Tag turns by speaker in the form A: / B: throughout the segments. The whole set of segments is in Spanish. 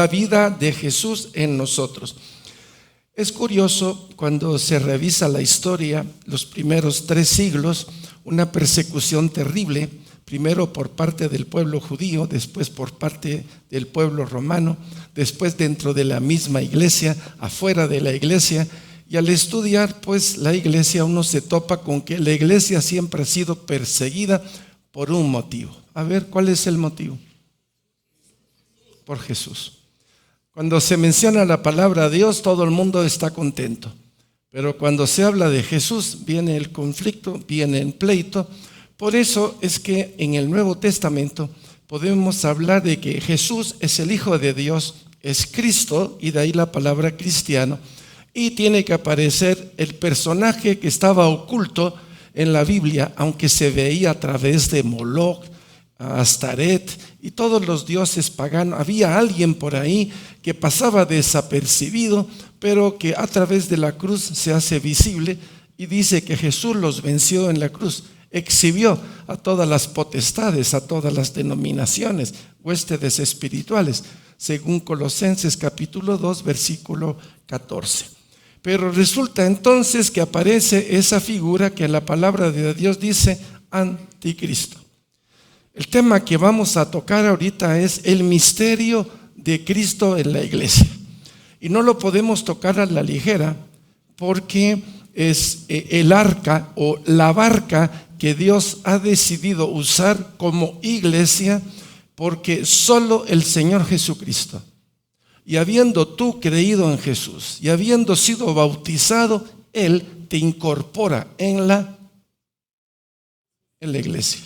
A: la vida de Jesús en nosotros. Es curioso cuando se revisa la historia, los primeros 3 siglos, una persecución terrible, primero por parte del pueblo judío, después por parte del pueblo romano, después dentro de la misma iglesia, afuera de la iglesia. Y al estudiar pues la iglesia, uno se topa con que la iglesia siempre ha sido perseguida por un motivo. A ver, ¿cuál es el motivo? Por Jesús. Cuando se menciona la palabra Dios, todo el mundo está contento. Pero cuando se habla de Jesús, viene el conflicto, viene el pleito. Por eso es que en el Nuevo Testamento podemos hablar de que Jesús es el Hijo de Dios, es Cristo, y de ahí la palabra cristiano. Y tiene que aparecer el personaje que estaba oculto en la Biblia, aunque se veía a través de Moloch, Astaret y todos los dioses paganos. Había alguien por ahí que pasaba desapercibido, pero que a través de la cruz se hace visible, y dice que Jesús los venció en la cruz. Exhibió a todas las potestades, a todas las denominaciones, huestes espirituales, según Colosenses capítulo 2, versículo 14. Pero resulta entonces que aparece esa figura que la palabra de Dios dice anticristo. El tema que vamos a tocar ahorita es el misterio de Cristo en la iglesia. Y no lo podemos tocar a la ligera porque es el arca o la barca que Dios ha decidido usar como iglesia, porque solo el Señor Jesucristo, y habiendo tú creído en Jesús y habiendo sido bautizado, Él te incorpora en la iglesia.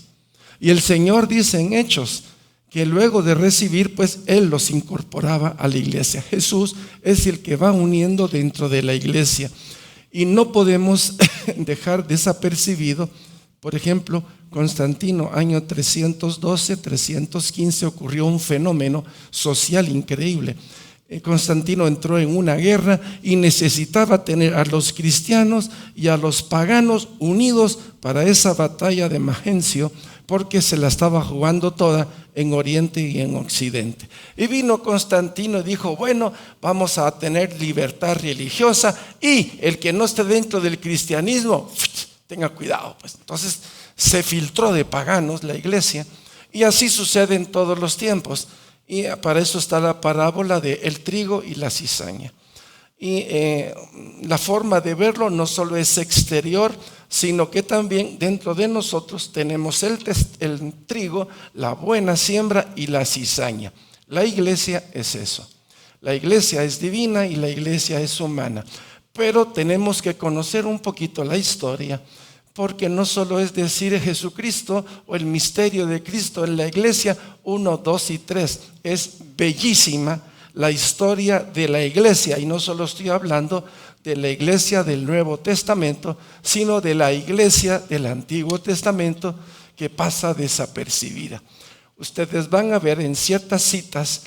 A: Y el Señor dice en Hechos que luego de recibir, pues Él los incorporaba a la iglesia. Jesús es el que va uniendo dentro de la iglesia. Y no podemos dejar desapercibido, por ejemplo, Constantino, año 312, 315, ocurrió un fenómeno social increíble. Constantino entró en una guerra y necesitaba tener a los cristianos y a los paganos unidos para esa batalla de Magencio, porque se la estaba jugando toda en Oriente y en Occidente. Y vino Constantino y dijo, bueno, vamos a tener libertad religiosa, y el que no esté dentro del cristianismo, tenga cuidado. Pues entonces se filtró de paganos la iglesia, y así sucede en todos los tiempos. Y para eso está la parábola de el trigo y la cizaña. Y la forma de verlo no solo es exterior, sino que también dentro de nosotros tenemos el trigo, la buena siembra y la cizaña. La iglesia es eso. La iglesia es divina y la iglesia es humana. Pero tenemos que conocer un poquito la historia, porque no solo es decir Jesucristo o el misterio de Cristo en la iglesia 1, 2 y 3. Es bellísima la historia de la iglesia, y no solo estoy hablando de la iglesia del Nuevo Testamento, sino de la iglesia del Antiguo Testamento que pasa desapercibida. Ustedes van a ver en ciertas citas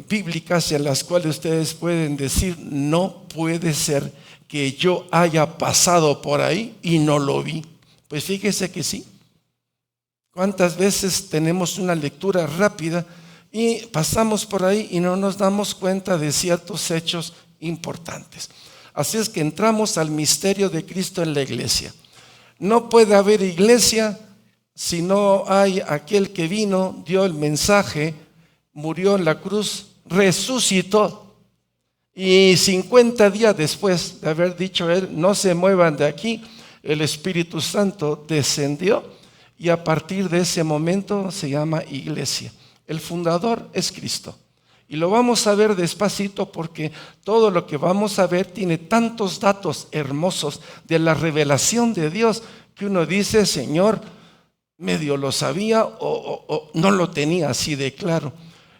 A: bíblicas en las cuales ustedes pueden decir, no puede ser que yo haya pasado por ahí y no lo vi. Pues fíjese que sí. ¿Cuántas veces tenemos una lectura rápida y pasamos por ahí y no nos damos cuenta de ciertos hechos importantes? Así es que entramos al misterio de Cristo en la iglesia. No puede haber iglesia si no hay aquel que vino, dio el mensaje, murió en la cruz, resucitó. Y 50 días después de haber dicho él, no se muevan de aquí, el Espíritu Santo descendió, y a partir de ese momento se llama iglesia. El fundador es Cristo. Y lo vamos a ver despacito, porque todo lo que vamos a ver tiene tantos datos hermosos de la revelación de Dios que uno dice, Señor, medio lo sabía o no lo tenía así de claro.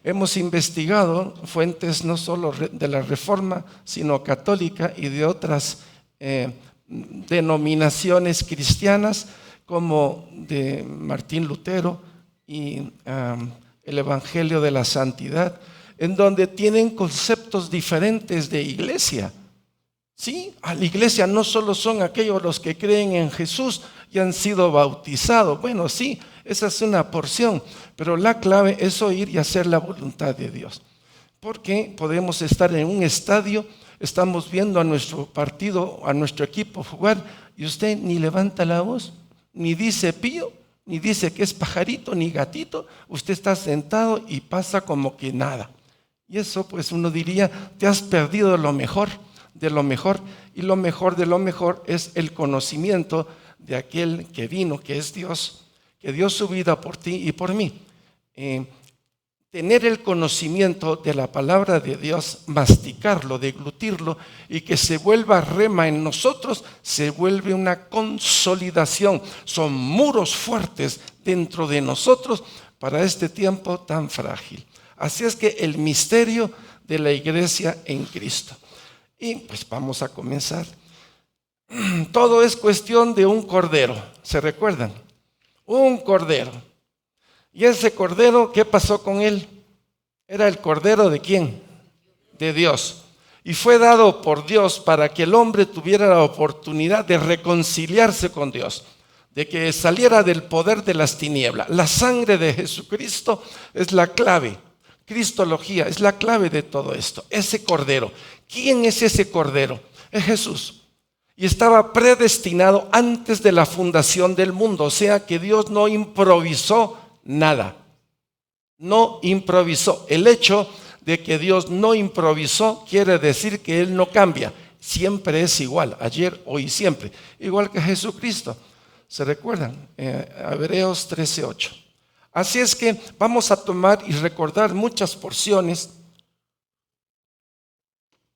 A: Hemos investigado fuentes no solo de la Reforma, sino católica y de otras denominaciones cristianas, como de Martín Lutero y el Evangelio de la Santidad, en donde tienen conceptos diferentes de iglesia. Sí, a la iglesia no solo son aquellos los que creen en Jesús y han sido bautizados. Bueno, sí, esa es una porción, pero la clave es oír y hacer la voluntad de Dios. Porque podemos estar en un estadio, estamos viendo a nuestro partido, a nuestro equipo jugar, y usted ni levanta la voz, ni dice pío, ni dice que es pajarito, ni gatito. Usted está sentado y pasa como que nada. Y eso, pues uno diría, te has perdido lo mejor de lo mejor. Y lo mejor de lo mejor es el conocimiento de aquel que vino, que es Dios, que dio su vida por ti y por mí. Tener el conocimiento de la palabra de Dios, masticarlo, deglutirlo y que se vuelva rema en nosotros, se vuelve una consolidación. Son muros fuertes dentro de nosotros para este tiempo tan frágil. Así es que el misterio de la iglesia en Cristo. Y pues vamos a comenzar. Todo es cuestión de un cordero, ¿se recuerdan? Un cordero. Y ese cordero, ¿qué pasó con él? Era el cordero ¿de quién? De Dios. Y fue dado por Dios para que el hombre tuviera la oportunidad de reconciliarse con Dios, de que saliera del poder de las tinieblas. La sangre de Jesucristo es la clave. Cristología es la clave de todo esto. Ese cordero. ¿Quién es ese cordero? Es Jesús. Y estaba predestinado antes de la fundación del mundo. O sea que Dios no improvisó nada. No improvisó. El hecho de que Dios no improvisó quiere decir que Él no cambia. Siempre es igual, ayer, hoy y siempre. Igual que Jesucristo. ¿Se recuerdan? Hebreos 13:8. Así es que vamos a tomar y recordar muchas porciones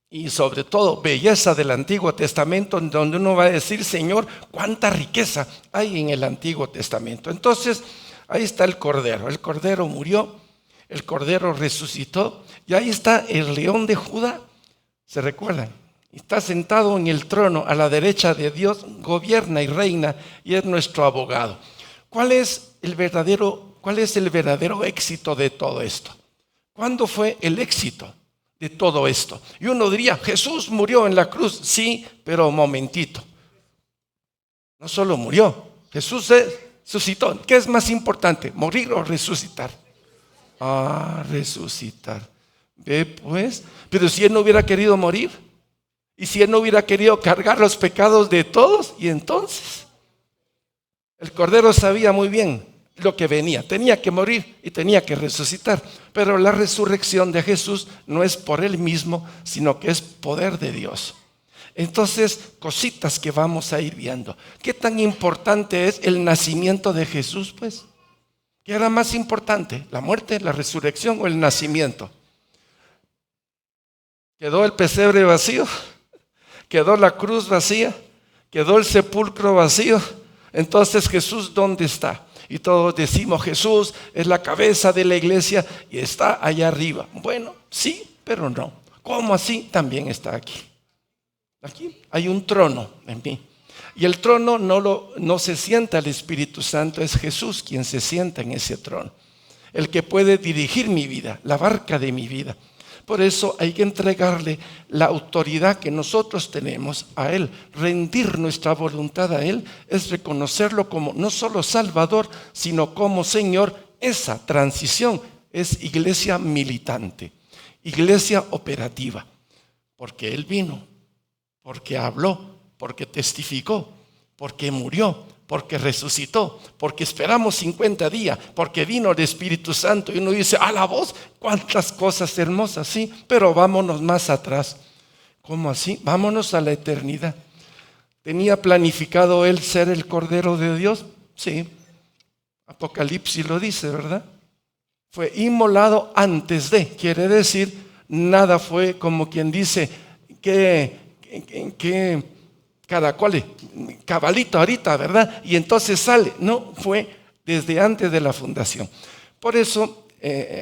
A: y sobre todo belleza del Antiguo Testamento, donde uno va a decir, Señor, cuánta riqueza hay en el Antiguo Testamento. Entonces, ahí está el Cordero murió, el Cordero resucitó, y ahí está el León de Judá, ¿se recuerdan? Está sentado en el trono a la derecha de Dios, gobierna y reina, y es nuestro abogado. ¿Cuál es el verdadero éxito de todo esto? ¿Cuándo fue el éxito de todo esto? Y uno diría, Jesús murió en la cruz, sí, pero un momentito. No solo murió, Jesús resucitó. ¿Qué es más importante, morir o resucitar? Resucitar. Ve pues, pero si Él no hubiera querido morir, y si Él no hubiera querido cargar los pecados de todos, y entonces el Cordero sabía muy bien lo que venía, tenía que morir y tenía que resucitar, pero la resurrección de Jesús no es por Él mismo, sino que es poder de Dios. Entonces, cositas que vamos a ir viendo. ¿Qué tan importante es el nacimiento de Jesús, pues? ¿Qué era más importante? ¿La muerte, la resurrección o el nacimiento? ¿Quedó el pesebre vacío? ¿Quedó la cruz vacía? ¿Quedó el sepulcro vacío? Entonces, ¿Jesús dónde está? Y todos decimos, Jesús es la cabeza de la iglesia y está allá arriba. Bueno, sí, pero no. ¿Cómo así? También está aquí. Aquí hay un trono en mí. Y el trono no se sienta el Espíritu Santo, es Jesús quien se sienta en ese trono. El que puede dirigir mi vida, la barca de mi vida. Por eso hay que entregarle la autoridad que nosotros tenemos a Él. Rendir nuestra voluntad a Él es reconocerlo como no solo Salvador, sino como Señor. Esa transición es iglesia militante, iglesia operativa. Porque Él vino, porque habló, porque testificó, porque murió, porque resucitó, porque esperamos 50 días, porque vino el Espíritu Santo. Y uno dice, a la voz, cuántas cosas hermosas, sí, pero vámonos más atrás. ¿Cómo así? Vámonos a la eternidad. ¿Tenía planificado Él ser el Cordero de Dios? Sí, Apocalipsis lo dice, ¿verdad? Fue inmolado antes de, quiere decir, nada fue como quien dice, que cabalito ahorita, ¿verdad? Y entonces sale. No, fue desde antes de la fundación. Por eso,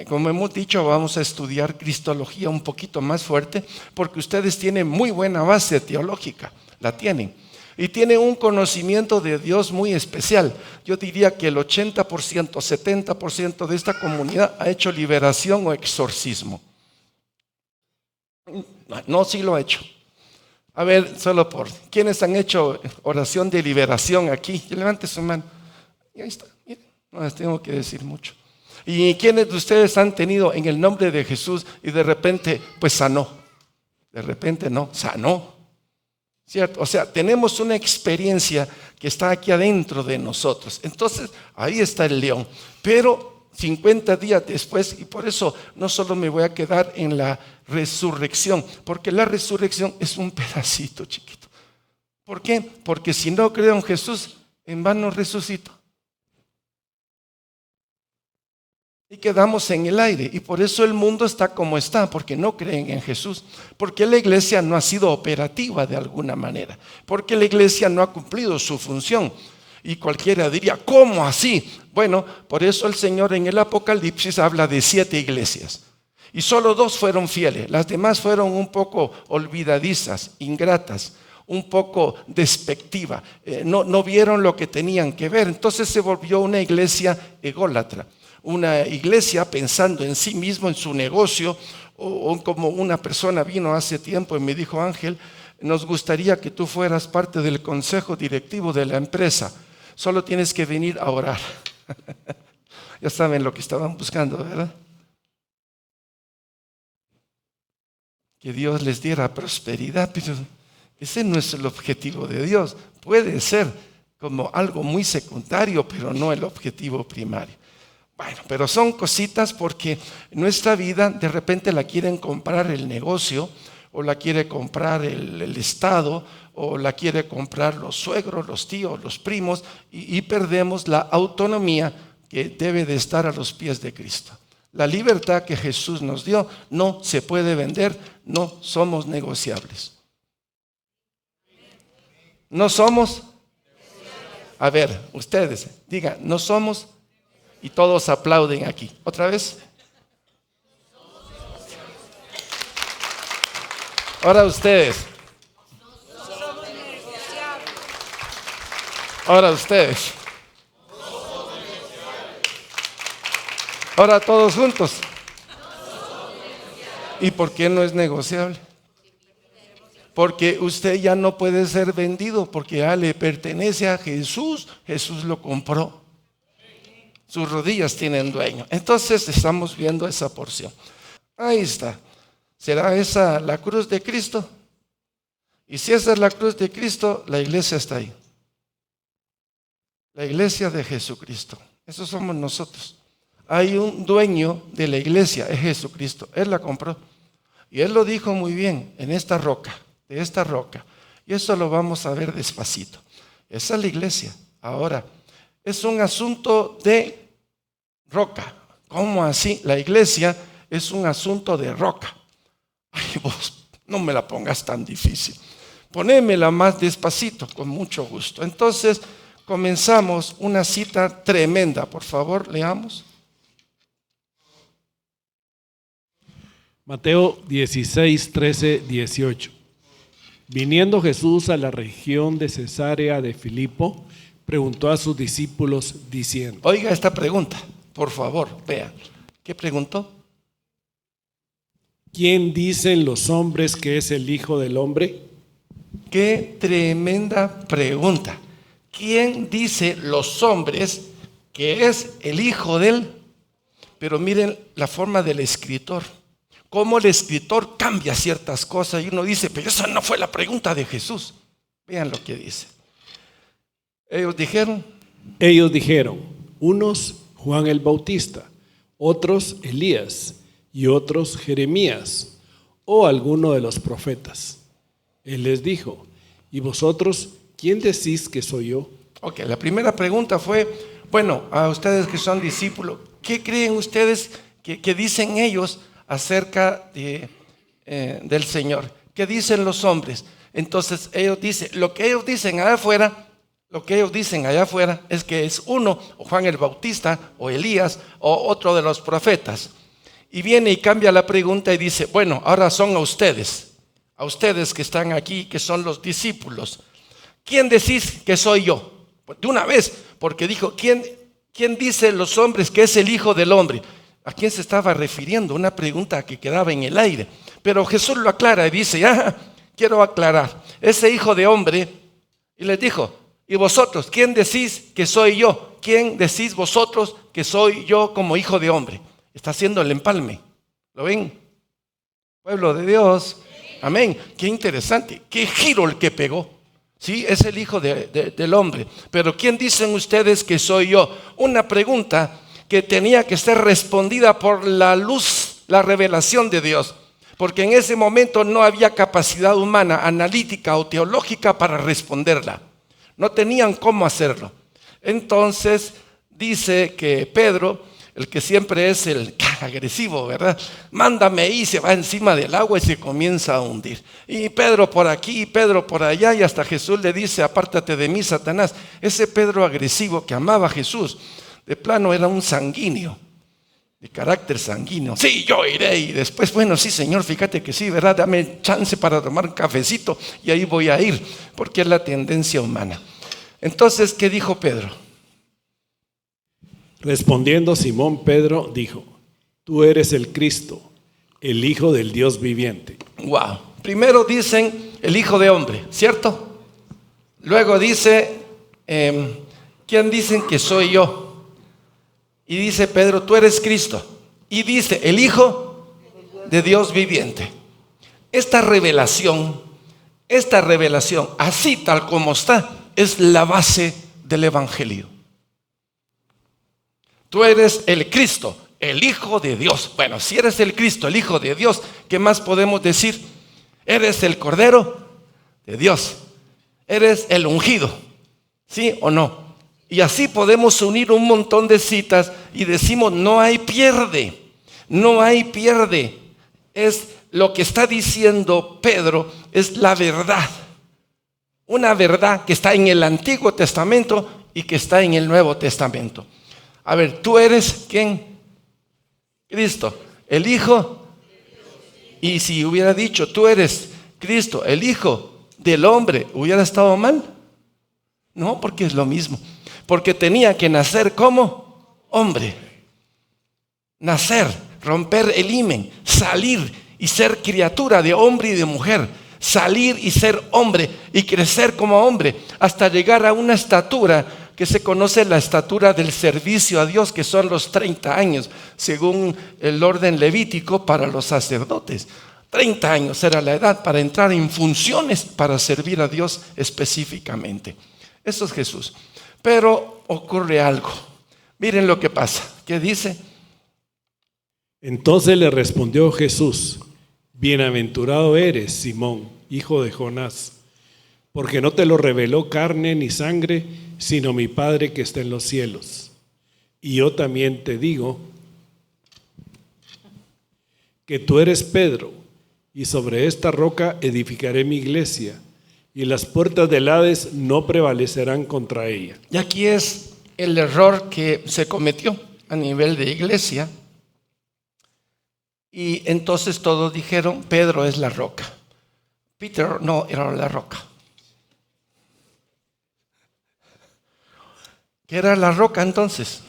A: como hemos dicho, vamos a estudiar cristología un poquito más fuerte, porque ustedes tienen muy buena base teológica, la tienen. Y tienen un conocimiento de Dios muy especial. Yo diría que el 80%, 70% de esta comunidad ha hecho liberación o exorcismo. No, sí lo ha hecho. A ver, solo por ¿quiénes han hecho oración de liberación aquí? Levante su mano. Y ahí está, miren, no les tengo que decir mucho. ¿Y quiénes de ustedes han tenido en el nombre de Jesús y de repente pues sanó? De repente no, sanó. ¿Cierto? O sea, tenemos una experiencia que está aquí adentro de nosotros. Entonces, ahí está el león. Pero 50 días después, y por eso no solo me voy a quedar en la resurrección, porque la resurrección es un pedacito chiquito. ¿Por qué? Porque si no creo en Jesús, en vano resucito. Y quedamos en el aire. Y por eso el mundo está como está, porque no creen en Jesús. Porque la iglesia no ha sido operativa de alguna manera. Porque la iglesia no ha cumplido su función. Y cualquiera diría, ¿cómo así? Bueno, por eso el Señor en el Apocalipsis habla de 7 iglesias. Y solo 2 fueron fieles. Las demás fueron un poco olvidadizas, ingratas, un poco despectiva. No vieron lo que tenían que ver. Entonces se volvió una iglesia ególatra. Una iglesia pensando en sí mismo, en su negocio, o como una persona vino hace tiempo y me dijo, Ángel, nos gustaría que tú fueras parte del consejo directivo de la empresa, solo tienes que venir a orar. Ya saben lo que estaban buscando, ¿verdad? Que Dios les diera prosperidad, pero ese no es el objetivo de Dios. Puede ser como algo muy secundario, pero no el objetivo primario. Bueno, pero son cositas porque nuestra vida de repente la quieren comprar el negocio, o la quiere comprar el Estado, o la quiere comprar los suegros, los tíos, los primos, y perdemos la autonomía que debe de estar a los pies de Cristo. La libertad que Jesús nos dio no se puede vender, no somos negociables. No somos, a ver, ustedes digan, no somos. Y todos aplauden aquí. ¿Otra vez? Ahora ustedes. Ahora ustedes. Ahora todos juntos. ¿Y por qué no es negociable? Porque usted ya no puede ser vendido, porque ya le pertenece a Jesús. Jesús lo compró. Sus rodillas tienen dueño. Entonces estamos viendo esa porción. Ahí está. ¿Será esa la cruz de Cristo? Y si esa es la cruz de Cristo, la iglesia está ahí. La iglesia de Jesucristo. Esos somos nosotros. Hay un dueño de la iglesia, es Jesucristo. Él la compró. Y Él lo dijo muy bien, en esta roca, de esta roca. Y eso lo vamos a ver despacito. Esa es la iglesia. Ahora, es un asunto de roca. ¿Cómo así? La iglesia es un asunto de roca. Ay, vos, no me la pongas tan difícil. Ponémela más despacito, con mucho gusto. Entonces, comenzamos una cita tremenda. Por favor, leamos.
B: Mateo 16, 13, 18. Viniendo Jesús a la región de Cesarea de Filipo, preguntó a sus discípulos diciendo.
A: Oiga esta pregunta, por favor, vean. ¿Qué preguntó?
B: ¿Quién dicen los hombres que es el Hijo del Hombre?
A: Qué tremenda pregunta. ¿Quién dice los hombres que es el Hijo del? Pero miren la forma del escritor. Cómo el escritor cambia ciertas cosas y uno dice, pero esa no fue la pregunta de Jesús. Vean lo que dice. Ellos dijeron, unos Juan el Bautista, otros Elías y otros Jeremías o alguno de los profetas. Él les dijo, ¿y vosotros quién decís que soy yo? Ok, la primera pregunta fue, bueno, a ustedes que son discípulos, ¿qué creen ustedes que dicen ellos acerca del Señor? ¿Qué dicen los hombres? Entonces ellos dicen, lo que ellos dicen allá afuera es que es uno, o Juan el Bautista, o Elías, o otro de los profetas. Y viene y cambia la pregunta y dice, bueno, ahora son a ustedes que están aquí, que son los discípulos. ¿Quién decís que soy yo? Pues de una vez, porque dijo, ¿quién dice los hombres que es el Hijo del Hombre? ¿A quién se estaba refiriendo? Una pregunta que quedaba en el aire. Pero Jesús lo aclara y dice, quiero aclarar, ese Hijo de Hombre, y les dijo, ¿Y vosotros? ¿Quién decís que soy yo? ¿Quién decís vosotros que soy yo como hijo de hombre? Está haciendo el empalme. ¿Lo ven? Pueblo de Dios. Amén. Qué interesante. Qué giro el que pegó. Sí, es el hijo del hombre. Pero ¿quién dicen ustedes que soy yo? Una pregunta que tenía que ser respondida por la luz, la revelación de Dios. Porque en ese momento no había capacidad humana, analítica o teológica para responderla. No tenían cómo hacerlo. Entonces dice que Pedro, el que siempre es el agresivo, ¿verdad? Mándame, y se va encima del agua y se comienza a hundir. Y Pedro por aquí, y Pedro por allá, y hasta Jesús le dice, apártate de mí, Satanás. Ese Pedro agresivo que amaba a Jesús, de plano era un sanguíneo, de carácter sanguíneo. Sí, yo iré. Y después, bueno, sí, Señor, fíjate que sí, ¿verdad? Dame chance para tomar un cafecito y ahí voy a ir, porque es la tendencia humana. Entonces, ¿qué dijo Pedro?
B: Respondiendo Simón Pedro dijo: tú eres el Cristo, el Hijo del Dios viviente.
A: Wow. Primero dicen el Hijo de Hombre, ¿cierto? Luego dice, ¿quién dicen que soy yo? Y dice Pedro, tú eres Cristo. Y dice, el Hijo de Dios viviente. Esta revelación, así tal como está, es la base del Evangelio. Tú eres el Cristo, el Hijo de Dios. Bueno, si eres el Cristo, el Hijo de Dios, ¿qué más podemos decir? Eres el Cordero de Dios. Eres el ungido. ¿Sí o no? Y así podemos unir un montón de citas y decimos, no hay pierde. No hay pierde. Es lo que está diciendo Pedro, es la verdad. Una verdad que está en el Antiguo Testamento y que está en el Nuevo Testamento. A ver, ¿tú eres quién? Cristo, el Hijo. Y si hubiera dicho, tú eres Cristo, el Hijo del hombre, ¿hubiera estado mal? No, porque es lo mismo. Porque tenía que nacer como hombre. Nacer, romper el himen, salir y ser criatura de hombre y de mujer. Salir y ser hombre y crecer como hombre hasta llegar a una estatura que se conoce la estatura del servicio a Dios, que son los 30 años, según el orden levítico para los sacerdotes. 30 años era la edad para entrar en funciones para servir a Dios específicamente. Eso es Jesús. Pero ocurre algo. Miren lo que pasa. ¿Qué dice?
B: Entonces le respondió Jesús: bienaventurado eres, Simón, hijo de Jonás, porque no te lo reveló carne ni sangre, sino mi Padre que está en los cielos. Y yo también te digo que tú eres Pedro, y sobre esta roca edificaré mi iglesia, y las puertas del Hades no prevalecerán contra ella.
A: Y aquí es el error que se cometió a nivel de iglesia. Y entonces todos dijeron, Pedro es la roca. Peter no era la roca. ¿Qué era la roca entonces?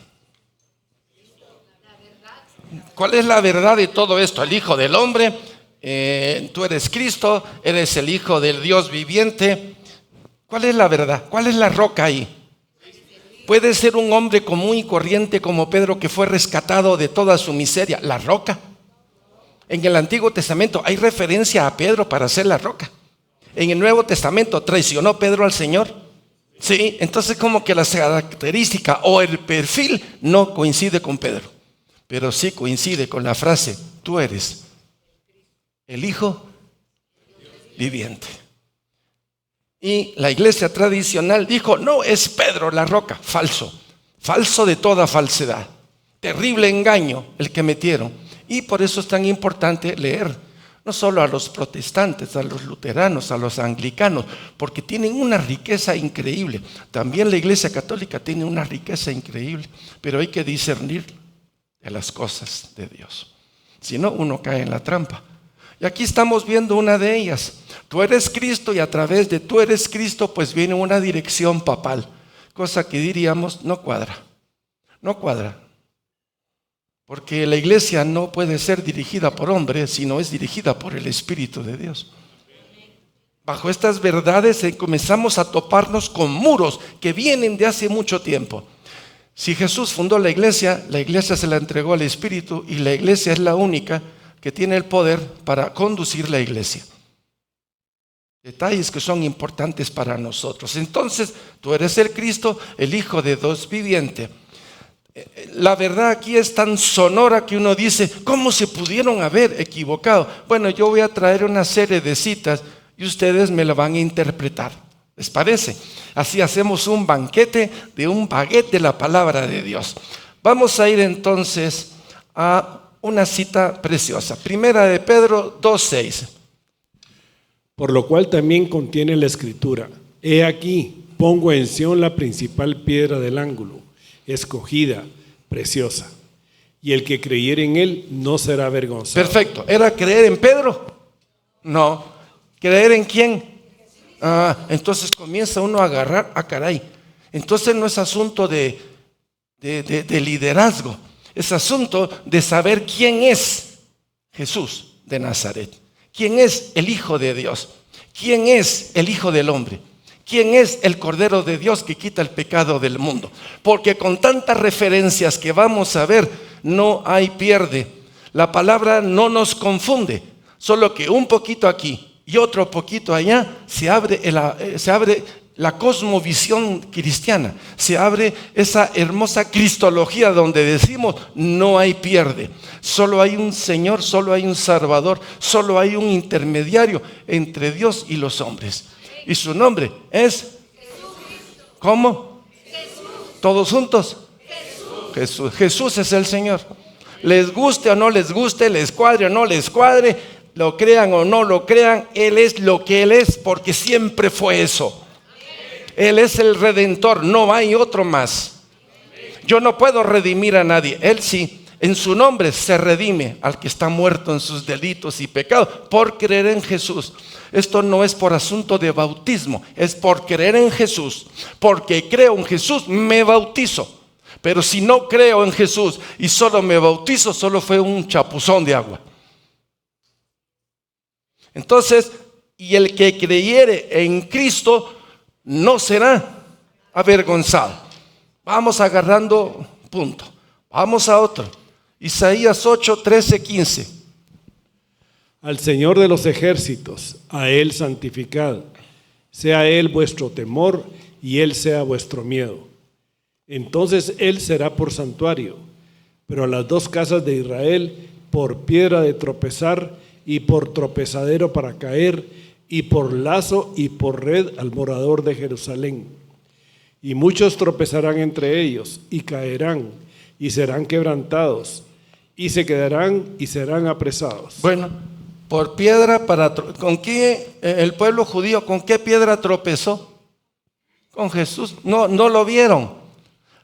A: ¿Cuál es la verdad de todo esto? El Hijo del Hombre, tú eres Cristo, eres el Hijo del Dios viviente. ¿Cuál es la verdad? ¿Cuál es la roca ahí? Puede ser un hombre común y corriente como Pedro, que fue rescatado de toda su miseria. La roca. En el Antiguo Testamento hay referencia a Pedro para ser la roca. En el Nuevo Testamento, ¿traicionó Pedro al Señor? Sí, entonces como que la característica o el perfil no coincide con Pedro, pero sí coincide con la frase, tú eres el Hijo viviente. Y la iglesia tradicional dijo, no, es Pedro la roca. Falso, falso de toda falsedad. Terrible engaño el que metieron. Y por eso es tan importante leer. No solo a los protestantes, a los luteranos, a los anglicanos, porque tienen una riqueza increíble. También la Iglesia Católica tiene una riqueza increíble, pero hay que discernir de las cosas de Dios. Si no, uno cae en la trampa. Y aquí estamos viendo una de ellas. Tú eres Cristo y a través de tú eres Cristo, pues viene una dirección papal. Cosa que diríamos, no cuadra. No cuadra. Porque la iglesia no puede ser dirigida por hombres, sino es dirigida por el Espíritu de Dios. Bajo estas verdades comenzamos a toparnos con muros que vienen de hace mucho tiempo. Si Jesús fundó la iglesia se la entregó al Espíritu y la iglesia es la única que tiene el poder para conducir la iglesia. Detalles que son importantes para nosotros. Entonces, tú eres el Cristo, el Hijo de Dios viviente. La verdad aquí es tan sonora que uno dice, ¿cómo se pudieron haber equivocado? Bueno, yo voy a traer una serie de citas y ustedes me la van a interpretar. ¿Les parece? Así hacemos un banquete de un baguette de la palabra de Dios. Vamos a ir entonces a una cita preciosa. Primera de Pedro 2:6.
B: Por lo cual también contiene la escritura: he aquí, pongo en Sión la principal piedra del ángulo, escogida, preciosa. Y el que creyere en él no será avergonzado.
A: Perfecto. ¿Era creer en Pedro? No. ¿Creer en quién? Entonces comienza uno a agarrar, caray. Entonces no es asunto de liderazgo, es asunto de saber quién es Jesús de Nazaret, quién es el Hijo de Dios, quién es el Hijo del Hombre, quién es el Cordero de Dios que quita el pecado del mundo. Porque con tantas referencias que vamos a ver, no hay pierde. La palabra no nos confunde, solo que un poquito aquí y otro poquito allá se abre la cosmovisión cristiana, se abre esa hermosa cristología donde decimos no hay pierde, solo hay un Señor, solo hay un Salvador, solo hay un intermediario entre Dios y los hombres, y su nombre es ¿cómo? Jesús. ¿Todos juntos? Jesús. Jesús es el Señor. Les guste o no les guste, les cuadre o no les cuadre, lo crean o no lo crean, Él es lo que Él es porque siempre fue eso. Él es el Redentor, no hay otro más. Yo no puedo redimir a nadie, Él sí. En su nombre se redime al que está muerto en sus delitos y pecados por creer en Jesús. Esto no es por asunto de bautismo, es por creer en Jesús. Porque creo en Jesús, me bautizo. Pero si no creo en Jesús y solo me bautizo, solo fue un chapuzón de agua. Entonces, y el que creyere en Cristo no será avergonzado. Vamos agarrando punto. Vamos a otro. Isaías 8, 13, 15.
B: Al Señor de los ejércitos, a Él santificad. Sea Él vuestro temor y Él sea vuestro miedo. Entonces Él será por santuario, pero a las dos casas de Israel por piedra de tropezar y por tropezadero para caer, y por lazo y por red al morador de Jerusalén. Y muchos tropezarán entre ellos, y caerán, y serán quebrantados, y se quedarán y serán apresados.
A: Bueno, por piedra ¿con qué el pueblo judío, con qué piedra tropezó? Con Jesús. No lo vieron.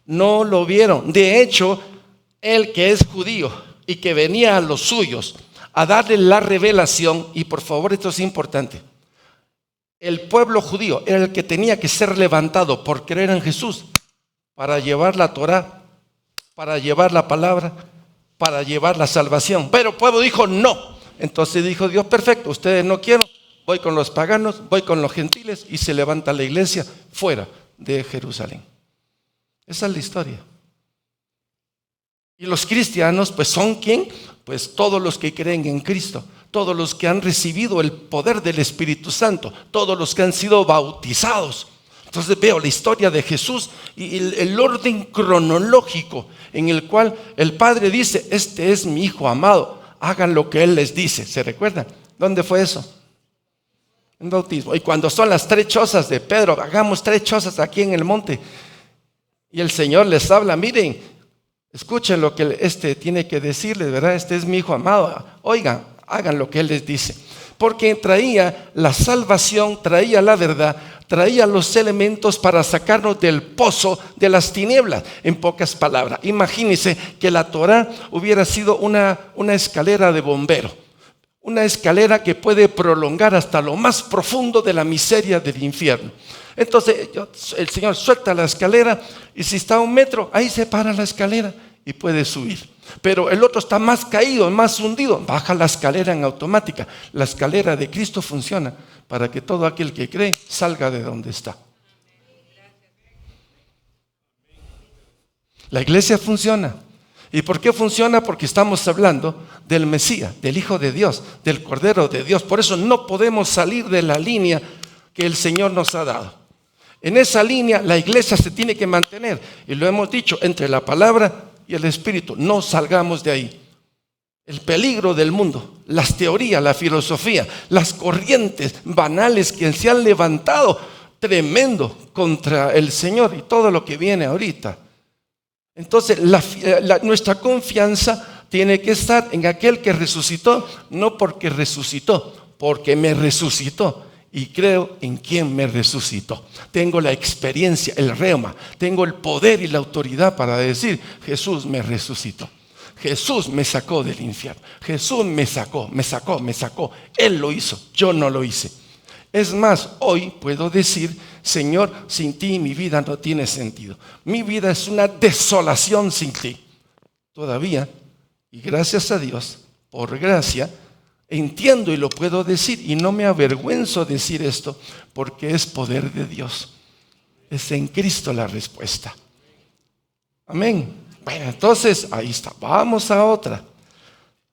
A: No lo vieron. De hecho, el que es judío y que venía a los suyos a darle la revelación, y por favor esto es importante, el pueblo judío era el que tenía que ser levantado por creer en Jesús para llevar la Torá, para llevar la palabra, para llevar la salvación. Pero el pueblo dijo no. Entonces dijo Dios, perfecto, ustedes no quiero, voy con los paganos, voy con los gentiles, y se levanta la iglesia fuera de Jerusalén. Esa es la historia. Y los cristianos, pues son ¿quién? Pues todos los que creen en Cristo, todos los que han recibido el poder del Espíritu Santo, todos los que han sido bautizados. Entonces veo la historia de Jesús y el orden cronológico en el cual el Padre dice, este es mi Hijo amado, hagan lo que Él les dice. ¿Se recuerdan? ¿Dónde fue eso? En bautismo. Y cuando son las 3 chozas de Pedro, hagamos 3 chozas aquí en el monte. Y el Señor les habla, miren, escuchen lo que tiene que decirles, ¿verdad? Este es mi Hijo amado. Oigan, hagan lo que Él les dice. Porque traía la salvación, traía la verdad, traía los elementos para sacarnos del pozo de las tinieblas. En pocas palabras, imagínense que la Torá hubiera sido una escalera de bombero. Una escalera que puede prolongar hasta lo más profundo de la miseria del infierno. Entonces el Señor suelta la escalera y si está a 1 metro, ahí se para la escalera y puede subir. Pero el otro está más caído, más hundido, baja la escalera en automática. La escalera de Cristo funciona para que todo aquel que cree salga de donde está. La iglesia funciona. ¿Y por qué funciona? Porque estamos hablando del Mesías, del Hijo de Dios, del Cordero de Dios. Por eso no podemos salir de la línea que el Señor nos ha dado. En esa línea la iglesia se tiene que mantener. Y lo hemos dicho, entre la palabra y el Espíritu. No salgamos de ahí. El peligro del mundo, las teorías, la filosofía, las corrientes banales que se han levantado tremendo contra el Señor y todo lo que viene ahorita. Entonces nuestra confianza tiene que estar en aquel que resucitó, no porque resucitó, porque me resucitó y creo en quien me resucitó. Tengo la experiencia, el reuma, tengo el poder y la autoridad para decir: Jesús me resucitó, Jesús me sacó del infierno, Jesús me sacó. Él lo hizo, yo no lo hice. Es más, hoy puedo decir: Señor, sin ti mi vida no tiene sentido. Mi vida es una desolación sin ti. Todavía, y gracias a Dios, por gracia, entiendo y lo puedo decir, y no me avergüenzo decir esto, porque es poder de Dios. Es en Cristo la respuesta. Amén. Bueno, entonces, ahí está. Vamos a otra.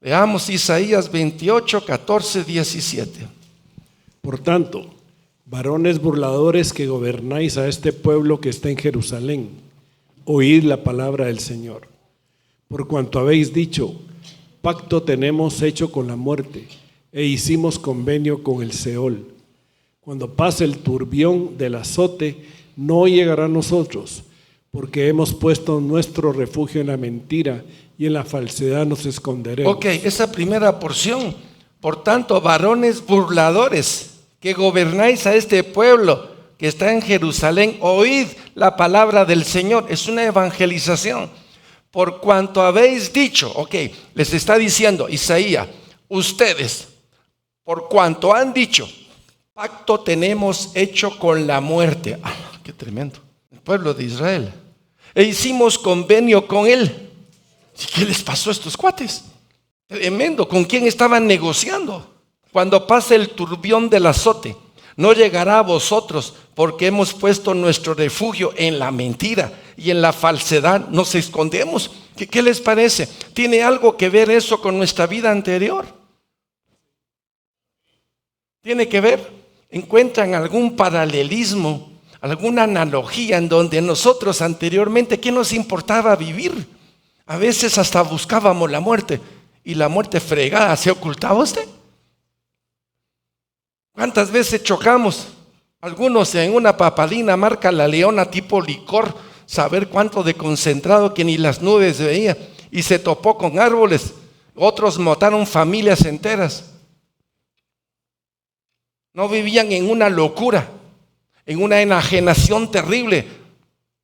A: Veamos Isaías 28, 14, 17.
B: Por tanto, varones burladores que gobernáis a este pueblo que está en Jerusalén, oíd la palabra del Señor. Por cuanto habéis dicho: pacto tenemos hecho con la muerte, e hicimos convenio con el Seol. Cuando pase el turbión del azote, no llegará a nosotros, porque hemos puesto nuestro refugio en la mentira, y en la falsedad nos esconderemos.
A: Ok, esa primera porción. Por tanto, varones burladores que gobernáis a este pueblo que está en Jerusalén, oíd la palabra del Señor. Es una evangelización. Por cuanto habéis dicho, ok, les está diciendo Isaías, ustedes, por cuanto han dicho: pacto tenemos hecho con la muerte. Qué tremendo. El pueblo de Israel. E hicimos convenio con él. ¿Qué les pasó a estos cuates? Tremendo. ¿Con quién estaban negociando? Cuando pase el turbión del azote, no llegará a vosotros, porque hemos puesto nuestro refugio en la mentira y en la falsedad nos escondemos. ¿Qué les parece? ¿Tiene algo que ver eso con nuestra vida anterior? ¿Tiene que ver? ¿Encuentran algún paralelismo, alguna analogía en donde nosotros anteriormente, qué nos importaba vivir? A veces hasta buscábamos la muerte, y la muerte fregada, ¿se ocultaba usted? ¿Cuántas veces chocamos? Algunos en una papalina marca La Leona tipo licor, saber cuánto de concentrado que ni las nubes veía, y se topó con árboles. Otros mataron familias enteras. No vivían en una locura, en una enajenación terrible,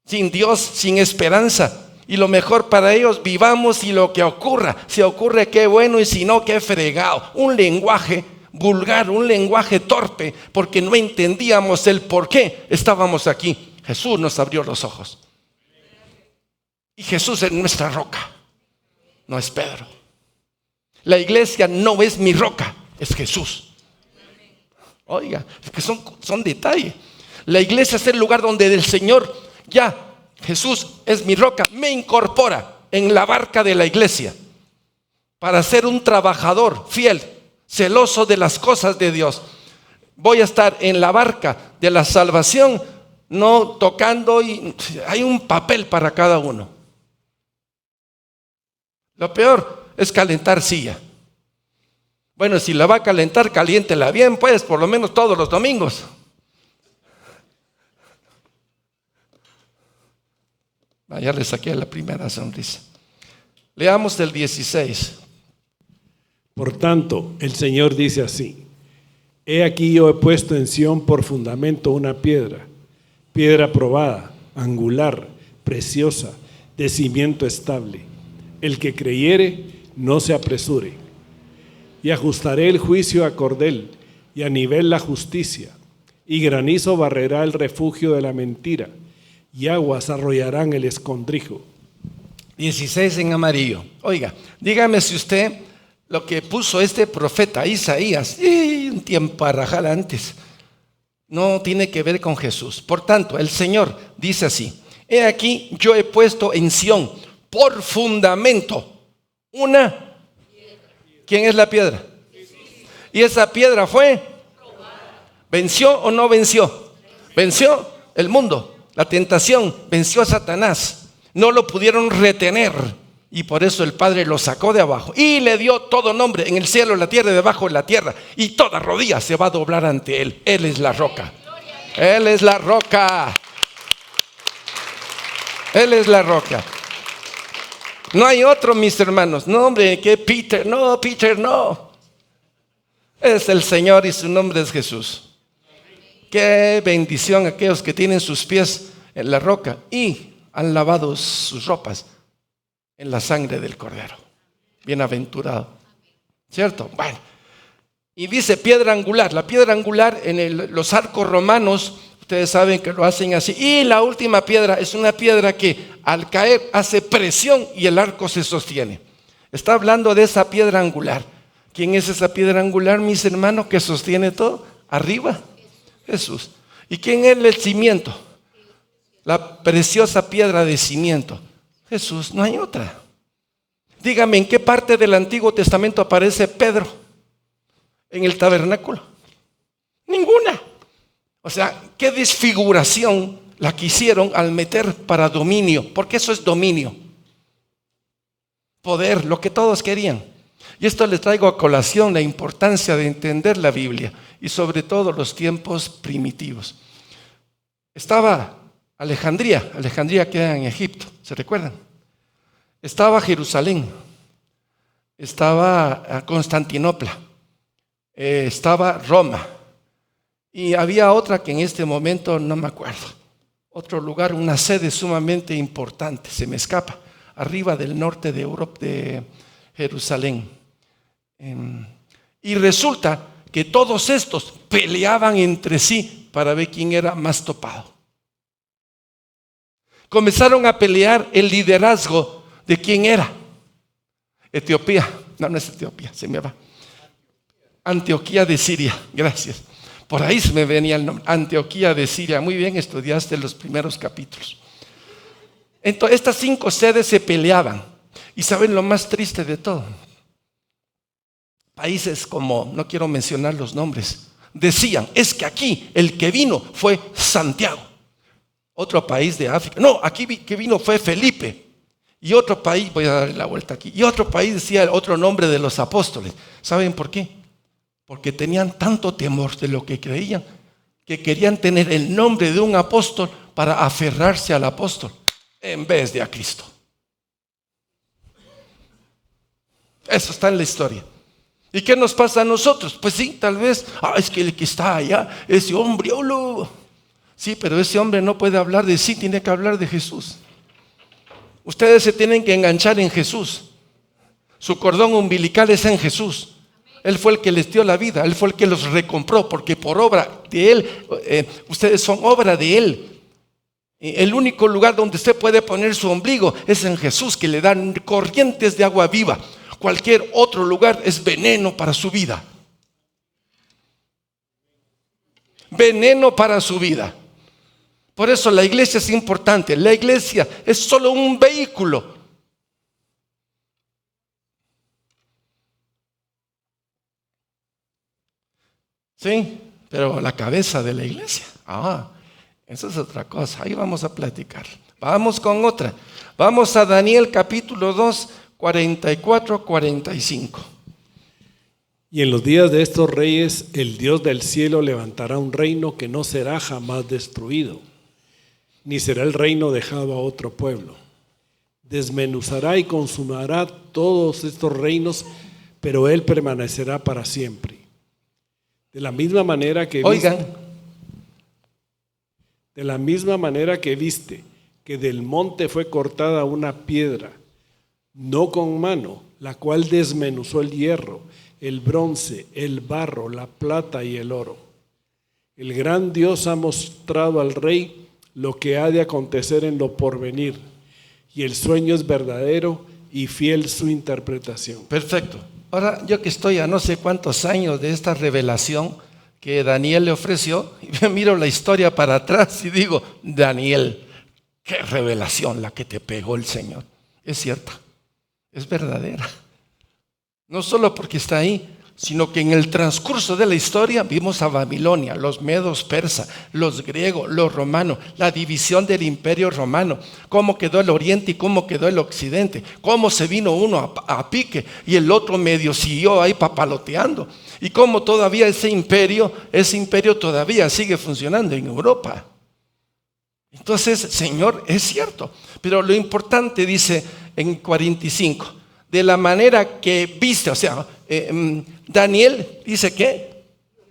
A: sin Dios, sin esperanza. Y lo mejor para ellos: vivamos y lo que ocurra. Si ocurre, qué bueno, y si no, qué fregado. Un lenguaje vulgar, un lenguaje torpe, porque no entendíamos el por qué estábamos aquí. Jesús nos abrió los ojos. Y Jesús es nuestra roca, no es Pedro. La iglesia no es mi roca, es Jesús. Oiga, es que son detalles. La iglesia es el lugar donde el Señor, ya, Jesús es mi roca, me incorpora en la barca de la iglesia para ser un trabajador fiel, celoso de las cosas de Dios. Voy a estar en la barca de la salvación, no tocando, y hay un papel para cada uno. Lo peor es calentar silla. Bueno, si la va a calentar, caliéntela bien, pues, por lo menos todos los domingos. Ya le saqué la primera sonrisa. Leamos el 16.
B: Por tanto, el Señor dice así: he aquí yo he puesto en Sión por fundamento una piedra, piedra probada, angular, preciosa, de cimiento estable. El que creyere, no se apresure. Y ajustaré el juicio a cordel, y a nivel la justicia, y granizo barrerá el refugio de la mentira, y aguas arrollarán el escondrijo.
A: 16 en amarillo. Oiga, dígame si usted lo que puso este profeta Isaías, un tiemparrajal antes. No tiene que ver con Jesús. Por tanto, el Señor dice así: he aquí, yo he puesto en Sión por fundamento una. ¿Quién es la piedra? Y esa piedra fue. ¿Venció o no venció? Venció el mundo, la tentación, venció a Satanás. No lo pudieron retener. Y por eso el Padre lo sacó de abajo y le dio todo nombre en el cielo, en la tierra y debajo de la tierra. Y toda rodilla se va a doblar ante Él. Él es la roca. Él es la roca. Él es la roca. No hay otro, mis hermanos. No, hombre, que Peter. No, Peter, no. Es el Señor y su nombre es Jesús. Qué bendición aquellos que tienen sus pies en la roca y han lavado sus ropas en la sangre del Cordero. Bienaventurado. ¿Cierto? Bueno. Y dice piedra angular. La piedra angular en los arcos romanos, ustedes saben que lo hacen así. Y la última piedra es una piedra que al caer hace presión y el arco se sostiene. Está hablando de esa piedra angular. ¿Quién es esa piedra angular, mis hermanos, que sostiene todo? Arriba, Jesús. ¿Y quién es el cimiento? La preciosa piedra de cimiento. Jesús, no hay otra. Dígame, ¿en qué parte del Antiguo Testamento aparece Pedro? ¿En el tabernáculo? Ninguna. O sea, qué desfiguración la quisieron al meter para dominio, porque eso es dominio. Poder, lo que todos querían. Y esto les traigo a colación la importancia de entender la Biblia y sobre todo los tiempos primitivos. Estaba Alejandría queda en Egipto, ¿se recuerdan? Estaba Jerusalén, estaba Constantinopla, estaba Roma y había otra que en este momento no me acuerdo. Otro lugar, una sede sumamente importante, se me escapa, arriba del norte de Europa, de Jerusalén. Y resulta que todos estos peleaban entre sí para ver quién era más topado. Comenzaron a pelear el liderazgo de quién era. Etiopía, no es Etiopía, se me va. Antioquía de Siria, gracias. Por ahí se me venía el nombre, Antioquía de Siria. Muy bien, estudiaste los primeros capítulos. Entonces, estas 5 sedes se peleaban. Y saben lo más triste de todo. Países como, no quiero mencionar los nombres, decían, es que aquí el que vino fue Santiago. Otro país de África, no, aquí que vino fue Felipe. Y otro país, voy a darle la vuelta aquí, y otro país decía otro nombre de los apóstoles. ¿Saben por qué? Porque tenían tanto temor de lo que creían, que querían tener el nombre de un apóstol para aferrarse al apóstol, en vez de a Cristo. Eso está en la historia. ¿Y qué nos pasa a nosotros? Pues sí, tal vez, es que el que está allá, ese hombre, sí, pero ese hombre no puede hablar de sí, tiene que hablar de Jesús. Ustedes se tienen que enganchar en Jesús. Su cordón umbilical es en Jesús. Él fue el que les dio la vida, Él fue el que los recompró, porque por obra de Él, ustedes son obra de Él. El único lugar donde usted puede poner su ombligo es en Jesús, que le dan corrientes de agua viva. Cualquier otro lugar es veneno para su vida. Veneno para su vida. Por eso la iglesia es importante. La iglesia es solo un vehículo. Sí, pero la cabeza de la iglesia. Eso es otra cosa. Ahí vamos a platicar. Vamos con otra. Vamos a Daniel capítulo 2, 44-45.
B: Y en los días de estos reyes, el Dios del cielo levantará un reino que no será jamás destruido, ni será el reino dejado a otro pueblo. Desmenuzará y consumará todos estos reinos, pero Él permanecerá para siempre. De la misma manera que viste que del monte fue cortada una piedra, no con mano, la cual desmenuzó el hierro, el bronce, el barro, la plata y el oro. El gran Dios ha mostrado al rey lo que ha de acontecer en lo porvenir, y el sueño es verdadero y fiel su interpretación.
A: Perfecto. Ahora, yo que estoy a no sé cuántos años de esta revelación que Daniel le ofreció, y miro la historia para atrás y digo, Daniel, qué revelación la que te pegó el Señor. Es cierta, es verdadera. No solo porque está ahí, sino que en el transcurso de la historia vimos a Babilonia, los medos persas, los griegos, los romanos, la división del imperio romano, cómo quedó el oriente y cómo quedó el occidente, cómo se vino uno a pique y el otro medio siguió ahí papaloteando, y cómo todavía ese imperio todavía sigue funcionando en Europa. Entonces, Señor, es cierto, pero lo importante dice en 45, de la manera que viste, o sea, Daniel dice que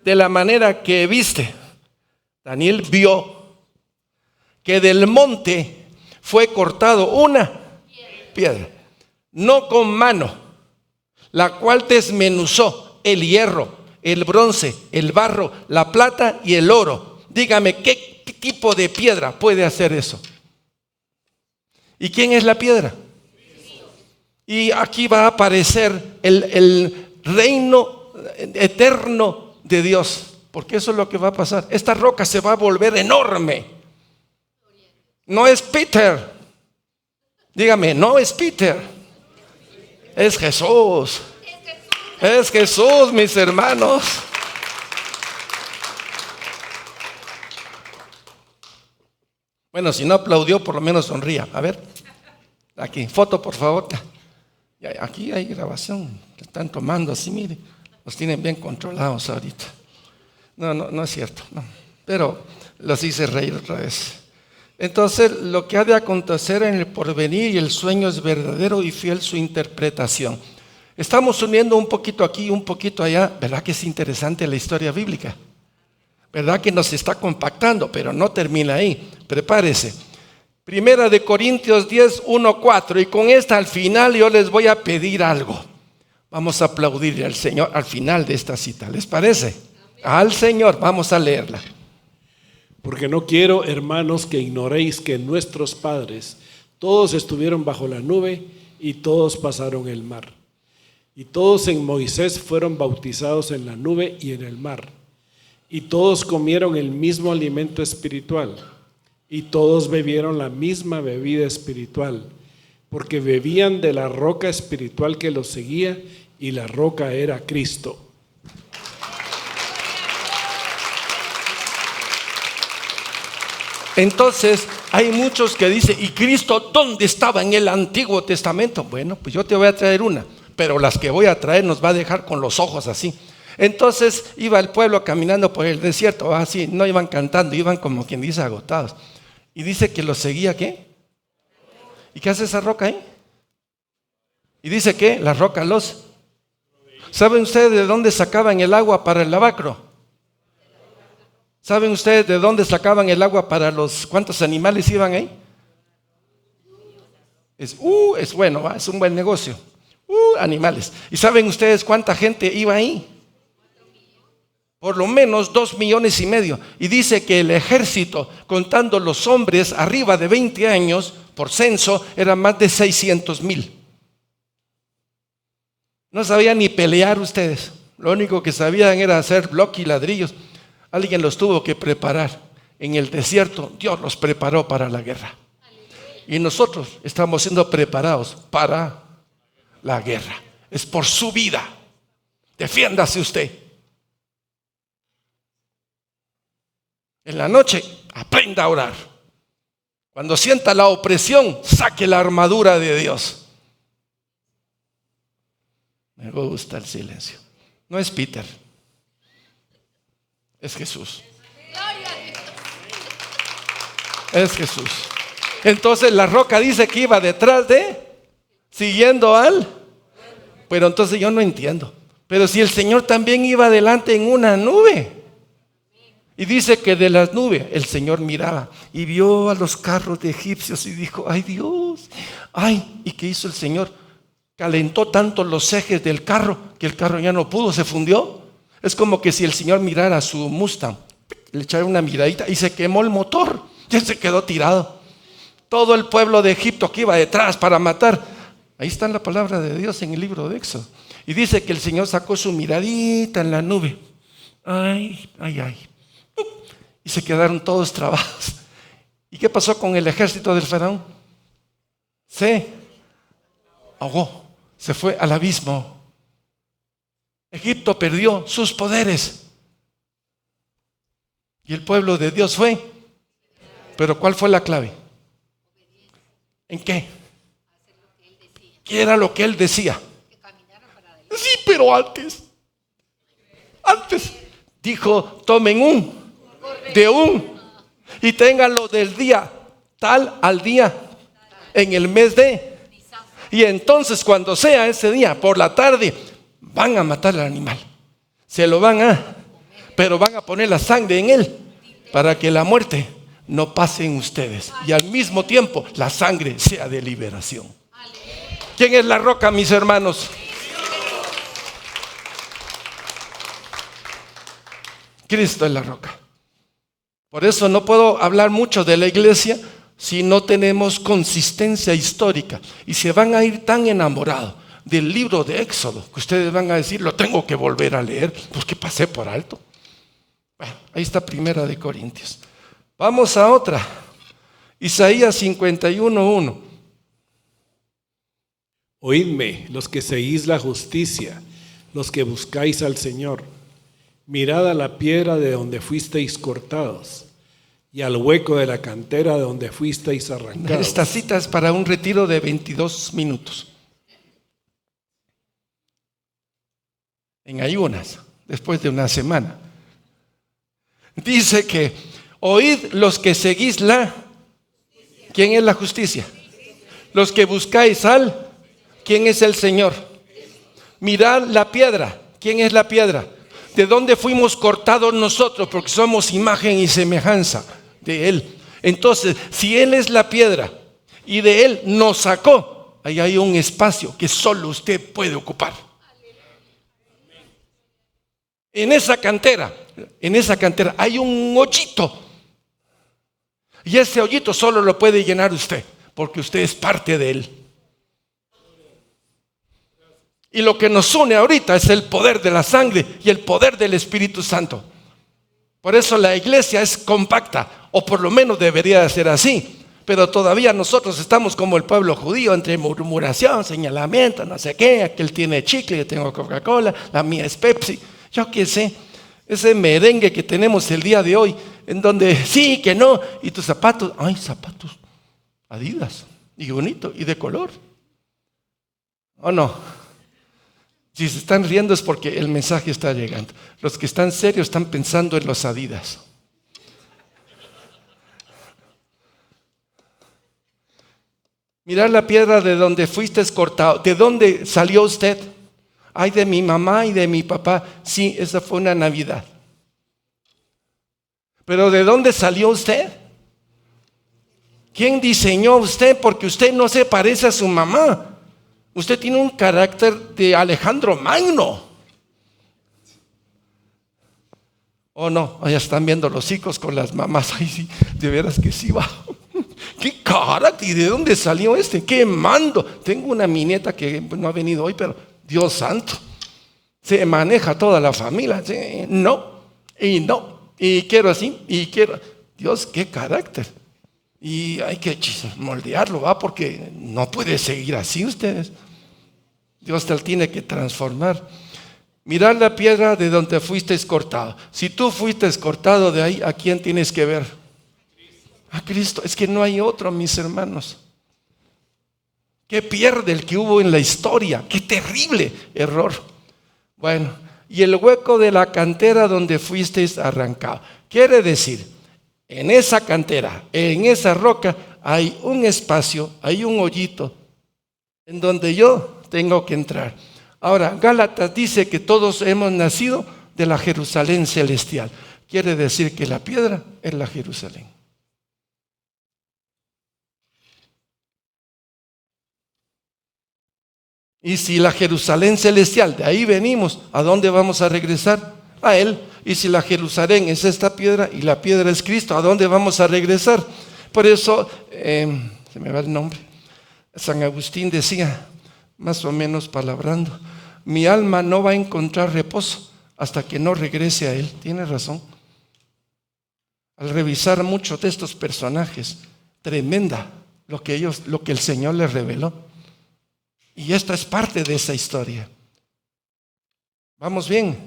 A: de la manera que viste, Daniel vio que del monte fue cortado una piedra, no con mano, la cual desmenuzó el hierro, el bronce, el barro, la plata y el oro. Dígame, ¿qué tipo de piedra puede hacer eso? ¿Y quién es la piedra? Y aquí va a aparecer el reino eterno de Dios, porque eso es lo que va a pasar. Esta roca se va a volver enorme. No es Peter. Dígame, no es Peter. Es Jesús. Es Jesús, mis hermanos. Bueno, si no aplaudió, por lo menos sonría. A ver, aquí, foto por favor. Aquí hay grabación, están tomando así, mire, los tienen bien controlados ahorita. No es cierto, no. Pero los hice reír otra vez. Entonces, lo que ha de acontecer en el porvenir y el sueño es verdadero y fiel su interpretación. Estamos uniendo un poquito aquí, un poquito allá. ¿Verdad que es interesante la historia bíblica? ¿Verdad que nos está compactando? Pero no termina ahí. Prepárese. Primera de Corintios 10, 1, 4. Y con esta al final yo les voy a pedir algo. Vamos a aplaudir al Señor al final de esta cita. ¿Les parece? Al Señor. Vamos a leerla.
B: Porque no quiero, hermanos, que ignoréis que nuestros padres todos estuvieron bajo la nube y todos pasaron el mar. Y todos en Moisés fueron bautizados en la nube y en el mar. Y todos comieron el mismo alimento espiritual. Y todos bebieron la misma bebida espiritual, porque bebían de la roca espiritual que los seguía, y la roca era Cristo.
A: Entonces, hay muchos que dicen, ¿y Cristo dónde estaba en el Antiguo Testamento? Bueno, pues yo te voy a traer una, pero las que voy a traer nos va a dejar con los ojos así. Entonces, iba el pueblo caminando por el desierto, así, no iban cantando, iban como quien dice agotados. Y dice que los seguía, ¿qué? ¿Y qué hace esa roca ahí? Y dice que la roca los... ¿Saben ustedes de dónde sacaban el agua para el lavacro? ¿Saben ustedes de dónde sacaban el agua para los... ¿Cuántos animales iban ahí? Es bueno, es un buen negocio. Animales. ¿Y saben ustedes cuánta gente iba ahí? Por lo menos 2,5 millones. Y dice que el ejército, contando los hombres arriba de 20 años, por censo, eran más de 600,000. No sabían ni pelear ustedes. Lo único que sabían era hacer bloques y ladrillos. Alguien los tuvo que preparar. En el desierto, Dios los preparó para la guerra. Y nosotros estamos siendo preparados para la guerra. Es por su vida. Defiéndase usted. En la noche, aprenda a orar. Cuando sienta la opresión, saque la armadura de Dios. Me gusta el silencio. No es Peter, es Jesús. Es Jesús. Entonces la roca dice que iba detrás siguiendo pero entonces yo no entiendo. Pero si el Señor también iba adelante en una nube. Y dice que de las nubes el Señor miraba y vio a los carros de egipcios y dijo, ay Dios, ay. ¿Y qué hizo el Señor? Calentó tanto los ejes del carro que el carro ya no pudo, se fundió. Es como que si el Señor mirara a su Mustang, le echara una miradita y se quemó el motor, ya se quedó tirado. Todo el pueblo de Egipto que iba detrás para matar. Ahí está la palabra de Dios en el libro de Éxodo. Y dice que el Señor sacó su miradita en la nube. Ay, ay, ay. Y se quedaron todos trabados. ¿Y qué pasó con el ejército del faraón? Se ahogó, se fue al abismo. Egipto perdió sus poderes. Y el pueblo de Dios fue. Pero ¿cuál fue la clave? ¿En qué? ¿Qué era lo que él decía? Sí, pero antes dijo, tomen y ténganlo del día tal al día en el mes de. Y entonces cuando sea ese día, por la tarde, van a matar al animal. Pero van a poner la sangre en él para que la muerte no pase en ustedes. Y al mismo tiempo la sangre sea de liberación. ¿Quién es la roca, mis hermanos? Cristo es la roca. Por eso no puedo hablar mucho de la iglesia si no tenemos consistencia histórica. Y se van a ir tan enamorados del libro de Éxodo que ustedes van a decir, lo tengo que volver a leer, porque pasé por alto. Bueno, ahí está Primera de Corintios. Vamos a otra. Isaías 51:1.
B: Oídme, los que seguís la justicia, los que buscáis al Señor. Mirad a la piedra de donde fuisteis cortados y al hueco de la cantera de donde fuisteis arrancados.
A: Esta cita es para un retiro de 22 minutos. En ayunas, después de una semana. Dice que oíd los que seguís ¿quién es la justicia? Los que buscáis ¿quién es el Señor? Mirad la piedra. ¿Quién es la piedra? ¿De dónde fuimos cortados nosotros? Porque somos imagen y semejanza de Él. Entonces, si Él es la piedra y de Él nos sacó, ahí hay un espacio que solo usted puede ocupar. En esa cantera hay un hoyito. Y ese hoyito solo lo puede llenar usted, porque usted es parte de Él. Y lo que nos une ahorita es el poder de la sangre y el poder del Espíritu Santo. Por eso la iglesia es compacta, o por lo menos debería de ser así. Pero todavía nosotros estamos como el pueblo judío, entre murmuración, señalamiento, no sé qué. Aquel tiene chicle, yo tengo Coca-Cola, la mía es Pepsi. Yo qué sé, ese merengue que tenemos el día de hoy, en donde sí, que no. Y tus zapatos, ay, zapatos Adidas, y bonito, y de color. ¿O no? Si se están riendo es porque el mensaje está llegando. Los que están serios están pensando en los Adidas. Mirad la piedra de donde fuiste cortado. ¿De dónde salió usted? Ay, de mi mamá y de mi papá. Sí, esa fue una Navidad. Pero ¿de dónde salió usted? ¿Quién diseñó usted? Porque usted no se parece a su mamá. Usted tiene un carácter de Alejandro Magno. ¿O no? Ya están viendo los hijos con las mamás. Ay, sí, de veras que sí va. ¿Qué carácter? ¿Y de dónde salió este? ¿Qué mando? Tengo una mi nieta que no ha venido hoy, pero Dios santo. Se maneja toda la familia. ¿Sí? No, y quiero así, y quiero. Dios, qué carácter. Y hay que moldearlo, ¿va? Porque no puede seguir así ustedes. Dios te tiene que transformar. Mirad la piedra de donde fuisteis cortado. Si tú fuiste cortado de ahí, ¿a quién tienes que ver? A Cristo. Es que no hay otro, mis hermanos. ¿Qué pierde el que hubo en la historia? ¡Qué terrible error! Bueno, y el hueco de la cantera donde fuisteis arrancado. Quiere decir, en esa cantera, en esa roca, hay un espacio, hay un hoyito, en donde yo tengo que entrar. Ahora, Gálatas dice que todos hemos nacido de la Jerusalén celestial. Quiere decir que la piedra es la Jerusalén. Y si la Jerusalén celestial, de ahí venimos, ¿a dónde vamos a regresar? A Él. Y si la Jerusalén es esta piedra y la piedra es Cristo, ¿a dónde vamos a regresar? Por eso, se me va el nombre, San Agustín decía, más o menos palabrando, mi alma no va a encontrar reposo hasta que no regrese a Él. Tiene razón. Al revisar muchos de estos personajes, tremenda lo que el Señor les reveló. Y esta es parte de esa historia. ¿Vamos bien?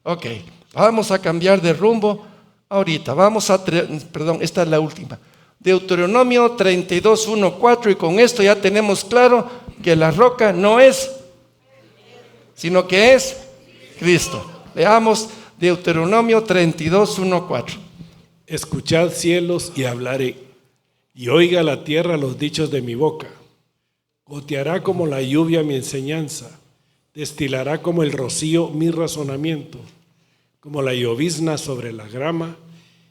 A: Ok, vamos a cambiar de rumbo ahorita. Esta es la última. Deuteronomio 32, 1, 4, y con esto ya tenemos claro que la roca no es, sino que es Cristo. Leamos Deuteronomio 32, 1, 4.
B: Escuchad cielos y hablaré, y oiga la tierra los dichos de mi boca. Goteará como la lluvia mi enseñanza, destilará como el rocío mi razonamiento, como la llovizna sobre la grama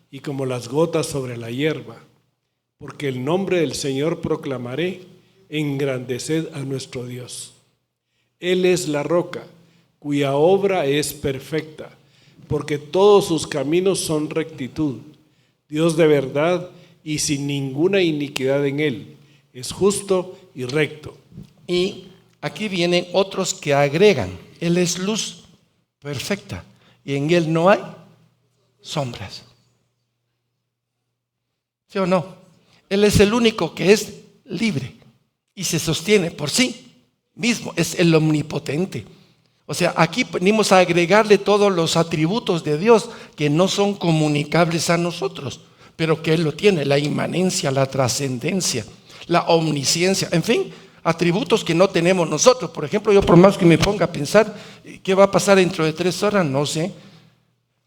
B: y como las gotas sobre la hierba. Porque el nombre del Señor proclamaré, engrandeced a nuestro Dios. Él es la roca, cuya obra es perfecta, porque todos sus caminos son rectitud. Dios de verdad y sin ninguna iniquidad en Él, es justo y recto.
A: Y aquí vienen otros que agregan, Él es luz perfecta y en Él no hay sombras. ¿Sí o no? Él es el único que es libre y se sostiene por sí mismo, es el omnipotente. O sea, aquí venimos a agregarle todos los atributos de Dios que no son comunicables a nosotros, pero que Él lo tiene, la inmanencia, la trascendencia, la omnisciencia, en fin, atributos que no tenemos nosotros. Por ejemplo, yo por más que me ponga a pensar qué va a pasar dentro de 3 horas, no sé,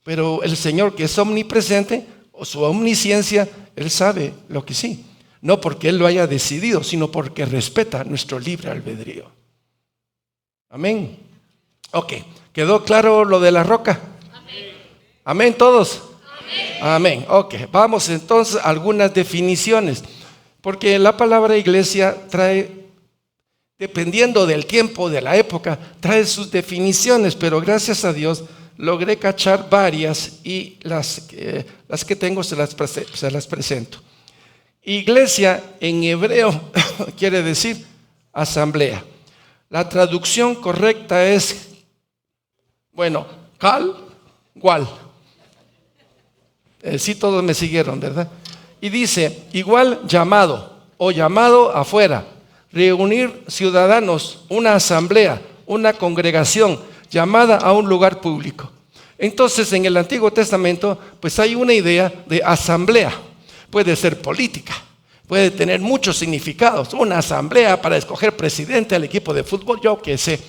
A: pero el Señor, que es omnipresente, o su omnisciencia, Él sabe lo que sí. No porque Él lo haya decidido, sino porque respeta nuestro libre albedrío. Amén. Ok, ¿quedó claro lo de la roca? Amén. ¿Amén todos? Amén. Ok, vamos entonces a algunas definiciones. Porque la palabra iglesia trae, dependiendo del tiempo, de la época, trae sus definiciones, pero gracias a Dios logré cachar varias y las que tengo se las presento. Iglesia en hebreo quiere decir asamblea. La traducción correcta es, igual. Sí, todos me siguieron, ¿verdad? Y dice, igual llamado o llamado afuera, reunir ciudadanos, una asamblea, una congregación, llamada a un lugar público. Entonces, en el Antiguo Testamento, pues hay una idea de asamblea. Puede ser política, puede tener muchos significados. Una asamblea para escoger presidente al equipo de fútbol, yo qué sé.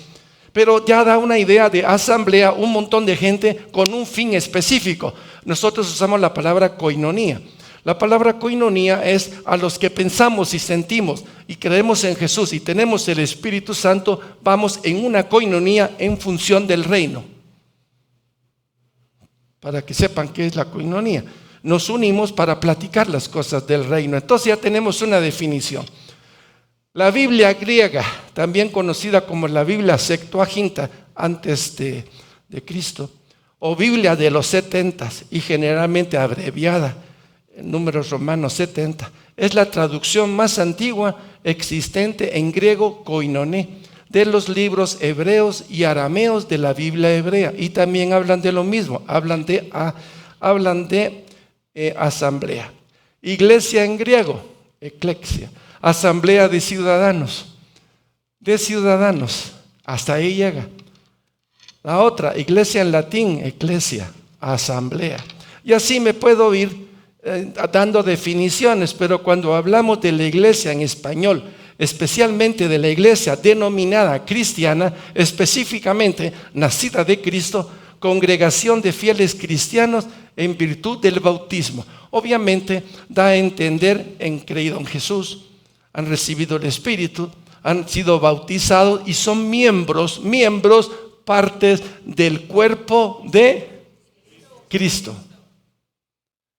A: Pero ya da una idea de asamblea, un montón de gente con un fin específico. Nosotros usamos la palabra koinonía. La palabra koinonía es a los que pensamos y sentimos y creemos en Jesús y tenemos el Espíritu Santo, vamos en una koinonía en función del reino. Para que sepan qué es la koinonía. Nos unimos para platicar las cosas del reino. Entonces ya tenemos una definición. La Biblia griega, también conocida como la Biblia Septuaginta antes de Cristo, o Biblia de los 70 y generalmente abreviada, en números romanos 70, es la traducción más antigua existente en griego koinoné de los libros hebreos y arameos de la Biblia hebrea, y también hablan de lo mismo, hablan de asamblea. Iglesia en griego, eclesia, asamblea de ciudadanos, hasta ahí llega. La otra, iglesia en latín, eclesia, asamblea. Y así me puedo ir dando definiciones, pero cuando hablamos de la iglesia en español, especialmente de la iglesia denominada cristiana, específicamente nacida de Cristo, congregación de fieles cristianos en virtud del bautismo. Obviamente da a entender, han creído en Jesús, han recibido el Espíritu, han sido bautizados y son miembros, partes del cuerpo de Cristo.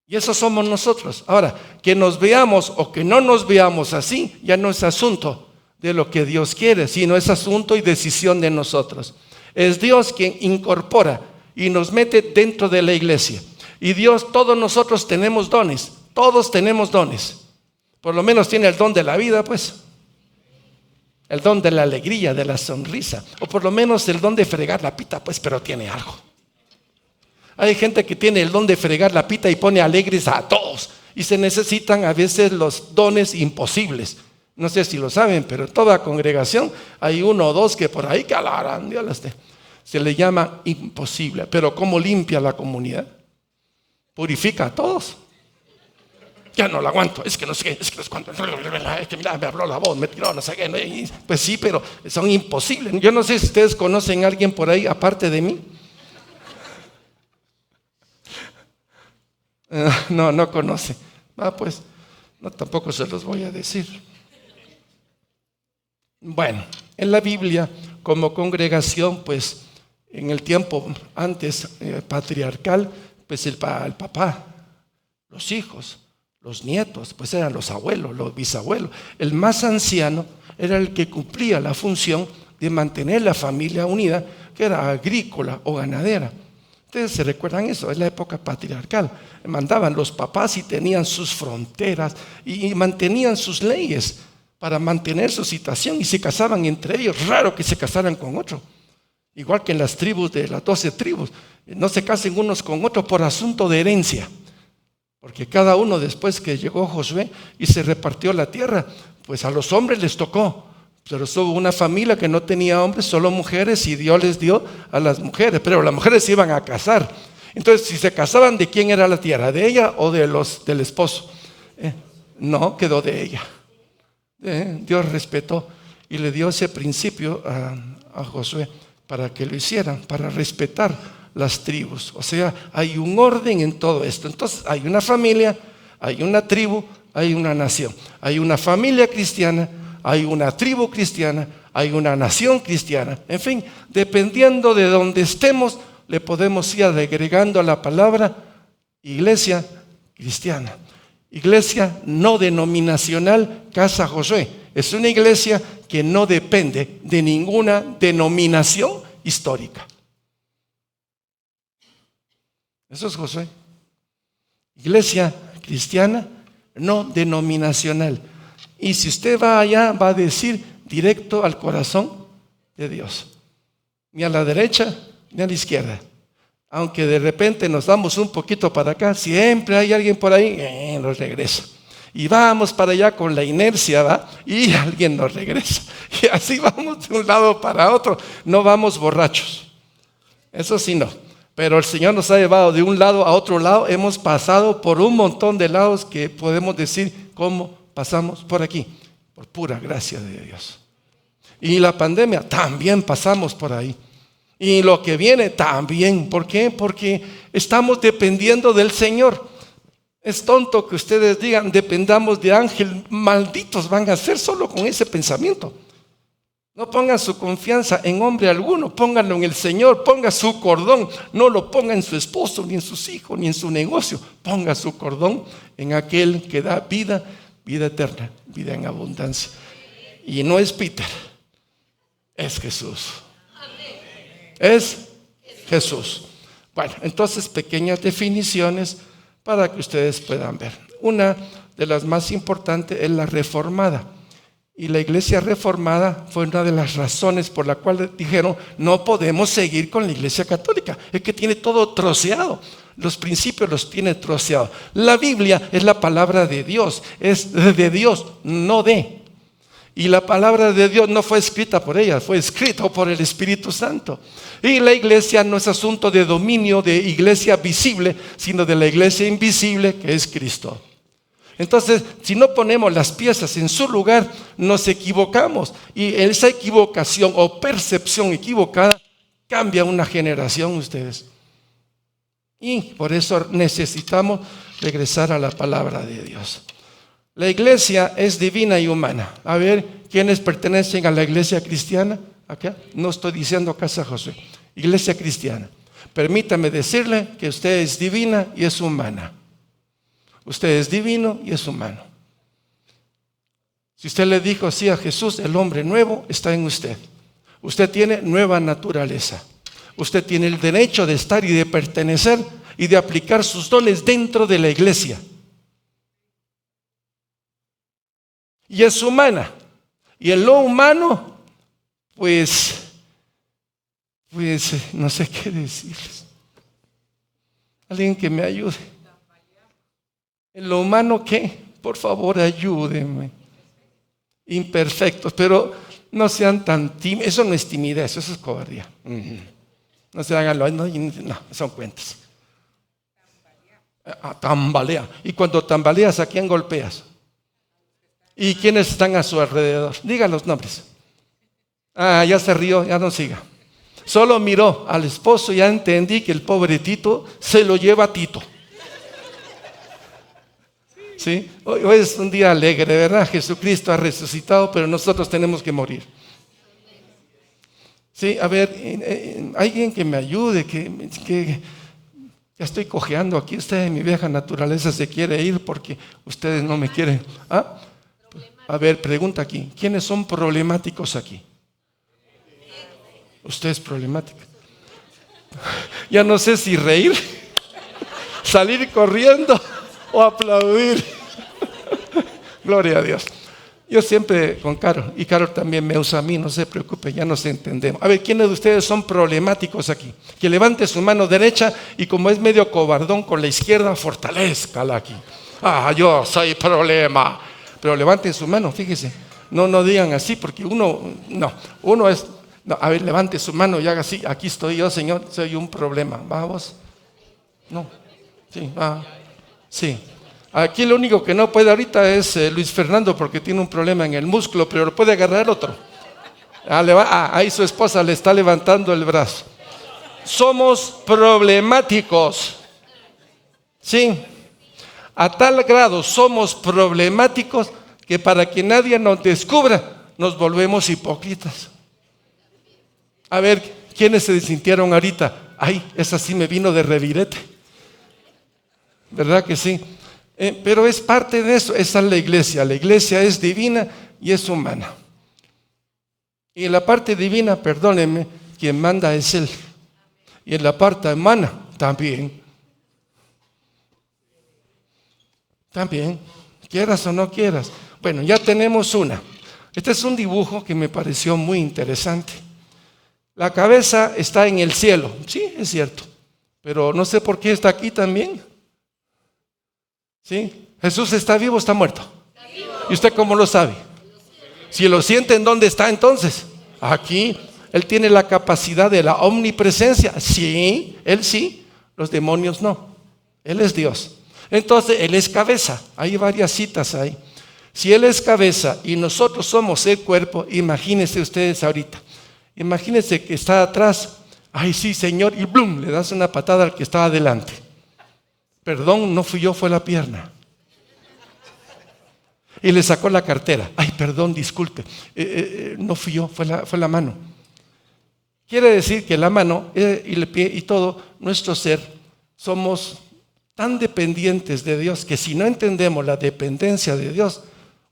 A: Y eso somos nosotros. Ahora, que nos veamos o que no nos veamos así, ya no es asunto de lo que Dios quiere, sino es asunto y decisión de nosotros. Es Dios quien incorpora y nos mete dentro de la iglesia. Y Dios, todos nosotros tenemos dones, todos tenemos dones. Por lo menos tiene el don de la vida, pues. el don de la alegría, de la sonrisa, o por lo menos el don de fregar la pita, pues, pero tiene algo. Hay gente que tiene el don de fregar la pita y pone alegres a todos, y se necesitan a veces los dones imposibles. No sé si lo saben, pero en toda congregación hay uno o dos que por ahí calarán, se le llama imposible. Pero ¿cómo limpia la comunidad? Purifica a todos. Ya no lo aguanto, es que no sé qué, es que no sé cuánto, es que mira, me habló la voz, me tiró, no sé qué. Pues sí, pero son imposibles. Yo no sé si ustedes conocen a alguien por ahí aparte de mí. No conoce. Pues no, tampoco se los voy a decir. Bueno, en la Biblia, como congregación, pues en el tiempo antes patriarcal, pues el papá, los hijos, los nietos, pues eran los abuelos, los bisabuelos. El más anciano era el que cumplía la función de mantener la familia unida, que era agrícola o ganadera. Ustedes se recuerdan eso, es la época patriarcal. Mandaban los papás y tenían sus fronteras y mantenían sus leyes para mantener su situación, y se casaban entre ellos. Raro que se casaran con otro. Igual que en las tribus de las 12 tribus, no se casen unos con otros por asunto de herencia. Porque cada uno, después que llegó Josué y se repartió la tierra, pues a los hombres les tocó. Pero hubo una familia que no tenía hombres, solo mujeres, y Dios les dio a las mujeres. Pero las mujeres se iban a casar. Entonces, si se casaban, ¿de quién era la tierra? ¿De ella o del esposo? No, quedó de ella. Dios respetó y le dio ese principio a Josué para que lo hicieran, para respetar las tribus. O sea, hay un orden en todo esto. Entonces hay una familia, hay una tribu, hay una nación. Hay una familia cristiana, hay una tribu cristiana, hay una nación cristiana. En fin, dependiendo de donde estemos, le podemos ir agregando a la palabra iglesia cristiana. Iglesia no denominacional Casa Josué. Es una iglesia que no depende de ninguna denominación histórica. Eso es Josué. Iglesia cristiana no denominacional. Y si usted va allá, va a decir directo al corazón de Dios. Ni a la derecha, ni a la izquierda. Aunque de repente nos damos un poquito para acá, siempre hay alguien por ahí, nos regresa. Y vamos para allá con la inercia, ¿va? Y alguien nos regresa. Y así vamos de un lado para otro. No vamos borrachos. Eso sí no. Pero el Señor nos ha llevado de un lado a otro lado. Hemos pasado por un montón de lados que podemos decir cómo pasamos por aquí. Por pura gracia de Dios. Y la pandemia también pasamos por ahí. Y lo que viene también. ¿Por qué? Porque estamos dependiendo del Señor. Es tonto que ustedes digan, dependamos de ángel. Malditos van a ser solo con ese pensamiento. No pongan su confianza en hombre alguno, pónganlo en el Señor. Ponga su cordón, no lo ponga en su esposo, ni en sus hijos, ni en su negocio. Ponga su cordón en aquel que da vida, vida eterna, vida en abundancia. Y no es Peter, es Jesús. Es Jesús. Bueno, entonces pequeñas definiciones para que ustedes puedan ver. Una de las más importantes es la reformada. Y la iglesia reformada fue una de las razones por la cual dijeron, no podemos seguir con la iglesia católica. Es que tiene todo troceado. Los principios los tiene troceados. La Biblia es la palabra de Dios. Es de Dios, no de. Y la palabra de Dios no fue escrita por ella, fue escrita por el Espíritu Santo. Y la iglesia no es asunto de dominio de iglesia visible, sino de la iglesia invisible que es Cristo. Entonces, si no ponemos las piezas en su lugar, nos equivocamos. Y esa equivocación o percepción equivocada cambia una generación, ustedes. Y por eso necesitamos regresar a la palabra de Dios. La iglesia es divina y humana. A ver, ¿quiénes pertenecen a la iglesia cristiana? Acá no estoy diciendo Casa Josué. Iglesia cristiana. Permítame decirle que usted es divina y es humana. Usted es divino y es humano. Si usted le dijo sí a Jesús, el hombre nuevo está en usted. Usted tiene nueva naturaleza. Usted tiene el derecho de estar y de pertenecer y de aplicar sus dones dentro de la iglesia. Y es humana. Y en lo humano, pues no sé qué decirles. Alguien que me ayude. En lo humano, ¿qué? Por favor, ayúdenme. Imperfectos, pero no sean tan tímidos. Eso no es timidez, eso es cobardía. No se hagan no, son cuentas. Tambalea. Y cuando tambaleas, ¿a quién golpeas? ¿Y quiénes están a su alrededor? Diga los nombres. Ya se rió, ya no siga. Solo miró al esposo y ya entendí que el pobre Tito se lo lleva a Tito. ¿Sí? Hoy es un día alegre, ¿verdad? Jesucristo ha resucitado, pero nosotros tenemos que morir. Sí, a ver, alguien que me ayude, que ya estoy cojeando aquí. Mi vieja naturaleza se quiere ir porque ustedes no me quieren. A ver, pregunta aquí. ¿Quiénes son problemáticos aquí? Usted es problemática. Ya no sé si reír, salir corriendo o aplaudir. Gloria a Dios. Yo siempre con Carol, y Carol también me usa a mí, no se preocupe, ya nos entendemos. A ver, ¿quiénes de ustedes son problemáticos aquí? Que levante su mano derecha y como es medio cobardón con la izquierda, fortalézcala aquí. Yo soy problema. Pero levanten su mano, fíjese. No digan así porque uno es... No, a ver, levante su mano y haga así. Aquí estoy yo, Señor, soy un problema. ¿Vamos? No. Sí, sí. Aquí lo único que no puede ahorita es Luis Fernando porque tiene un problema en el músculo, pero lo puede agarrar otro. Ahí su esposa le está levantando el brazo. Somos problemáticos. Sí. A tal grado somos problemáticos que para que nadie nos descubra, nos volvemos hipócritas. A ver, ¿quiénes se sintieron ahorita? Esa sí me vino de revirete. ¿Verdad que sí? Pero es parte de eso. Esa es la iglesia. La iglesia es divina y es humana. Y en la parte divina, perdónenme, quien manda es Él. Y en la parte humana, también. También, quieras o no quieras. Bueno, ya tenemos una. Este es un dibujo que me pareció muy interesante. La cabeza está en el cielo, sí, es cierto, pero no sé por qué está aquí también. ¿Sí? ¿Jesús está vivo o está muerto? Está vivo. ¿Y usted cómo lo sabe? Si lo siente, ¿en dónde está entonces? Aquí. Él tiene la capacidad de la omnipresencia. Sí, Él sí, los demonios no. Él es Dios. Entonces, Él es cabeza. Hay varias citas ahí. Si Él es cabeza y nosotros somos el cuerpo, imagínense ustedes ahorita. Imagínense que está atrás, sí Señor, y ¡blum! Le das una patada al que estaba adelante. Perdón, no fui yo, fue la pierna. Y le sacó la cartera. Perdón, disculpe, no fui yo, fue la mano. Quiere decir que la mano y el pie y todo, nuestro ser, somos tan dependientes de Dios que si no entendemos la dependencia de Dios,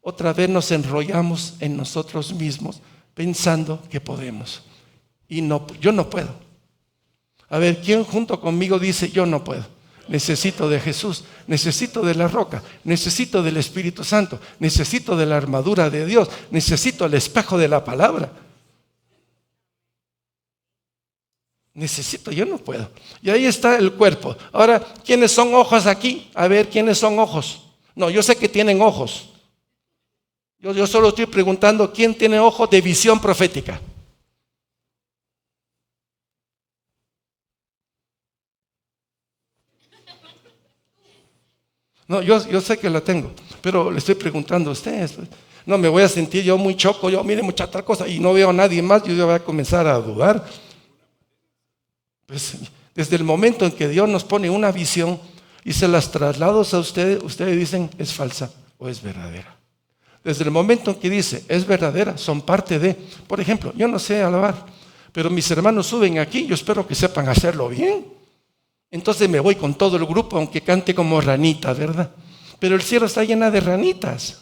A: otra vez nos enrollamos en nosotros mismos pensando que podemos. Y no, yo no puedo. A ver, ¿quién junto conmigo dice yo no puedo? Necesito de Jesús, necesito de la roca, necesito del Espíritu Santo, necesito de la armadura de Dios, necesito el espejo de la palabra. Yo no puedo. Y ahí está el cuerpo. Ahora, ¿quiénes son ojos aquí? A ver, ¿quiénes son ojos? No, yo sé que tienen ojos. Yo solo estoy preguntando quién tiene ojos de visión profética. No, yo sé que la tengo, pero le estoy preguntando a ustedes. No me voy a sentir yo muy choco, mire mucha tal cosa y no veo a nadie más, yo voy a comenzar a dudar. Pues desde el momento en que Dios nos pone una visión y se las traslado a ustedes dicen es falsa o es verdadera. Desde el momento en que dice es verdadera, son parte de. Por ejemplo, yo no sé alabar, pero mis hermanos suben aquí, yo espero que sepan hacerlo bien. Entonces me voy con todo el grupo, aunque cante como ranitas, ¿verdad? Pero el cielo está llena de ranitas,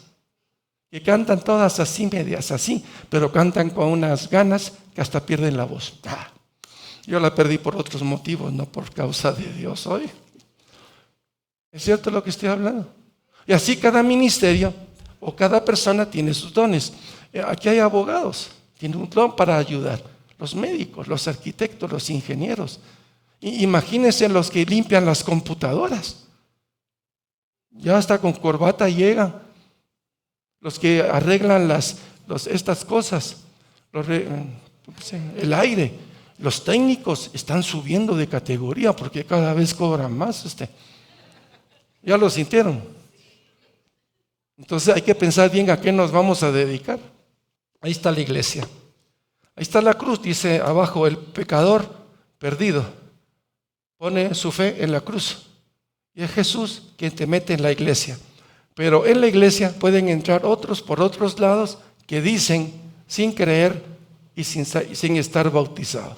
A: que cantan todas así, medias así, pero cantan con unas ganas que hasta pierden la voz. Yo la perdí por otros motivos, no por causa de Dios hoy. ¿Es cierto lo que estoy hablando? Y así cada ministerio. o cada persona tiene sus dones. Aquí hay abogados, tienen un don para ayudar. Los médicos, los arquitectos, los ingenieros. Imagínense los que limpian las computadoras. Ya hasta con corbata llegan. Los que arreglan estas cosas. El aire. Los técnicos están subiendo de categoría porque cada vez cobran más. ¿Ya lo sintieron? Entonces hay que pensar bien a qué nos vamos a dedicar. Ahí está la iglesia. Ahí está la cruz, dice abajo, el pecador perdido pone su fe en la cruz. Y es Jesús quien te mete en la iglesia. Pero en la iglesia pueden entrar otros por otros lados que dicen sin creer y sin estar bautizados.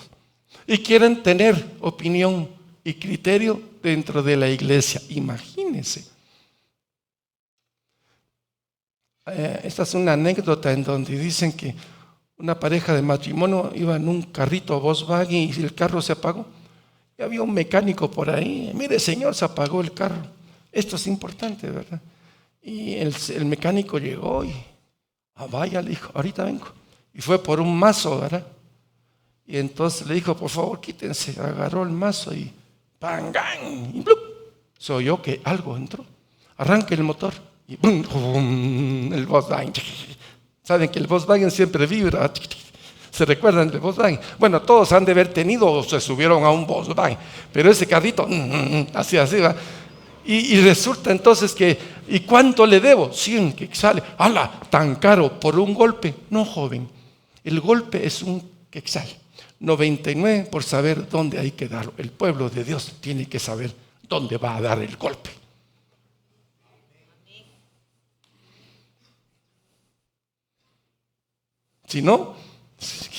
A: Y quieren tener opinión y criterio dentro de la iglesia. Imagínense. Esta es una anécdota en donde dicen que una pareja de matrimonio iba en un carrito Volkswagen y el carro se apagó. Y había un mecánico por ahí. Mire, señor, se apagó el carro. Esto es importante, ¿verdad? Y el mecánico llegó y, vaya, le dijo, ahorita vengo. Y fue por un mazo, ¿verdad? Y entonces le dijo, por favor, quítense. Agarró el mazo y ¡pangán! Y ¡blup! Se oyó que algo entró. Arranque el motor. Y ¡bum! El Volkswagen. Saben que el Volkswagen siempre vibra. ¿Se recuerdan del Volkswagen? Bueno, todos han de haber tenido o se subieron a un Volkswagen. Pero ese carrito, así va. Y resulta entonces que, ¿y cuánto le debo? 100 quetzales. ¡Hala! Tan caro por un golpe. No, joven. El golpe es un quetzal. 99 por saber dónde hay que darlo. El pueblo de Dios tiene que saber dónde va a dar el golpe. Si no,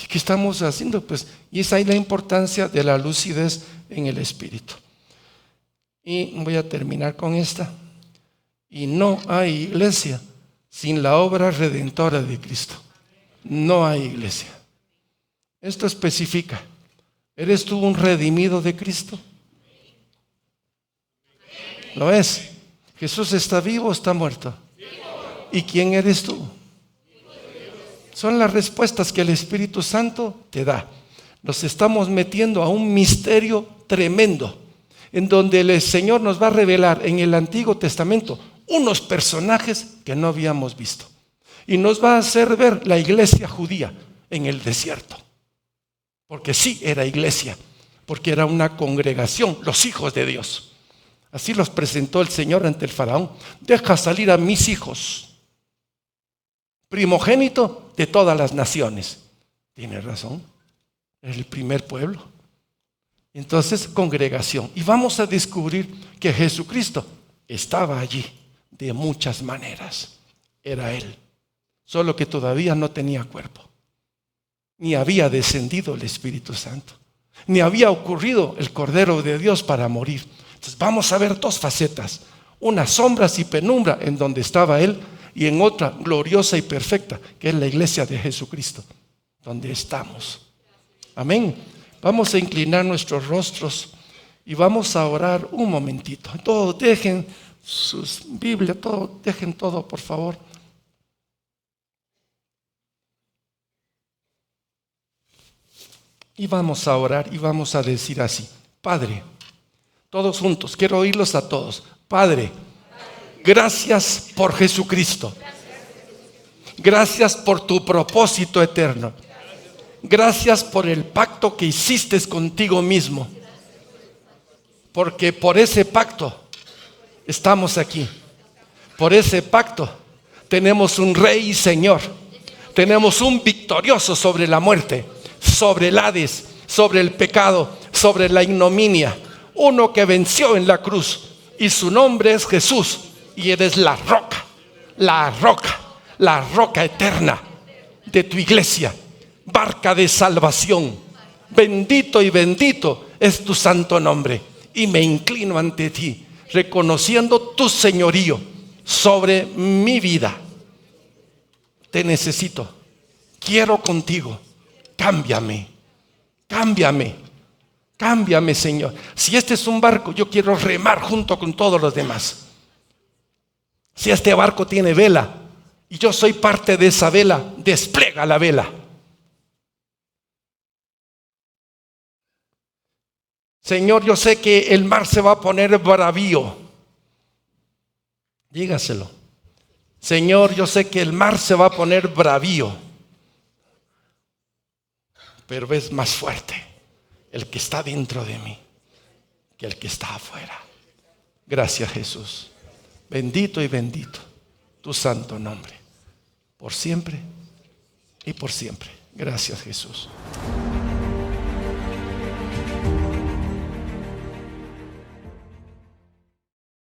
A: ¿qué estamos haciendo? Pues, y esa es la importancia de la lucidez en el espíritu. Y voy a terminar con esta. Y no hay iglesia sin la obra redentora de Cristo. No hay iglesia. Esto especifica. ¿Eres tú un redimido de Cristo? ¿Lo es? ¿Jesús está vivo o está muerto? ¿Y quién eres tú? Son las respuestas que el Espíritu Santo te da. Nos estamos metiendo a un misterio tremendo, en donde el Señor nos va a revelar en el Antiguo Testamento unos personajes que no habíamos visto. Y nos va a hacer ver la iglesia judía en el desierto. Porque sí era iglesia, porque era una congregación, los hijos de Dios. Así los presentó el Señor ante el faraón. Deja salir a mis hijos, primogénito de todas las naciones. Tiene razón, es el primer pueblo. Entonces, congregación. Y vamos a descubrir que Jesucristo estaba allí de muchas maneras. Era Él, solo que todavía no tenía cuerpo. Ni había descendido el Espíritu Santo. Ni había ocurrido el Cordero de Dios para morir. Entonces vamos a ver dos facetas. Una sombras y penumbra en donde estaba Él, y en otra gloriosa y perfecta, que es la iglesia de Jesucristo, donde estamos. Amén. Vamos a inclinar nuestros rostros y vamos a orar un momentito. Todos dejen sus Biblias, dejen todo, por favor. Y vamos a orar y vamos a decir así: Padre, todos juntos, quiero oírlos a todos. Padre, gracias por Jesucristo. Gracias por tu propósito eterno. Gracias por el pacto que hiciste contigo mismo. Porque por ese pacto estamos aquí. Por ese pacto tenemos un Rey y Señor. Tenemos un victorioso sobre la muerte, sobre el Hades, sobre el pecado, sobre la ignominia. Uno que venció en la cruz, y su nombre es Jesús. Y eres la roca, la roca, la roca eterna de tu iglesia, barca de salvación. Bendito y bendito es tu santo nombre. Y me inclino ante ti, reconociendo tu señorío sobre mi vida. Te necesito, quiero contigo. Cámbiame, cámbiame, cámbiame, Señor. Si este es un barco, yo quiero remar junto con todos los demás. Si este barco tiene vela, y yo soy parte de esa vela, despliega la vela. Señor, yo sé que el mar se va a poner bravío. Dígaselo. Señor, yo sé que el mar se va a poner bravío, pero es más fuerte el que está dentro de mí que el que está afuera. Gracias, Jesús. Bendito y bendito tu santo nombre, por siempre y por siempre. Gracias, Jesús.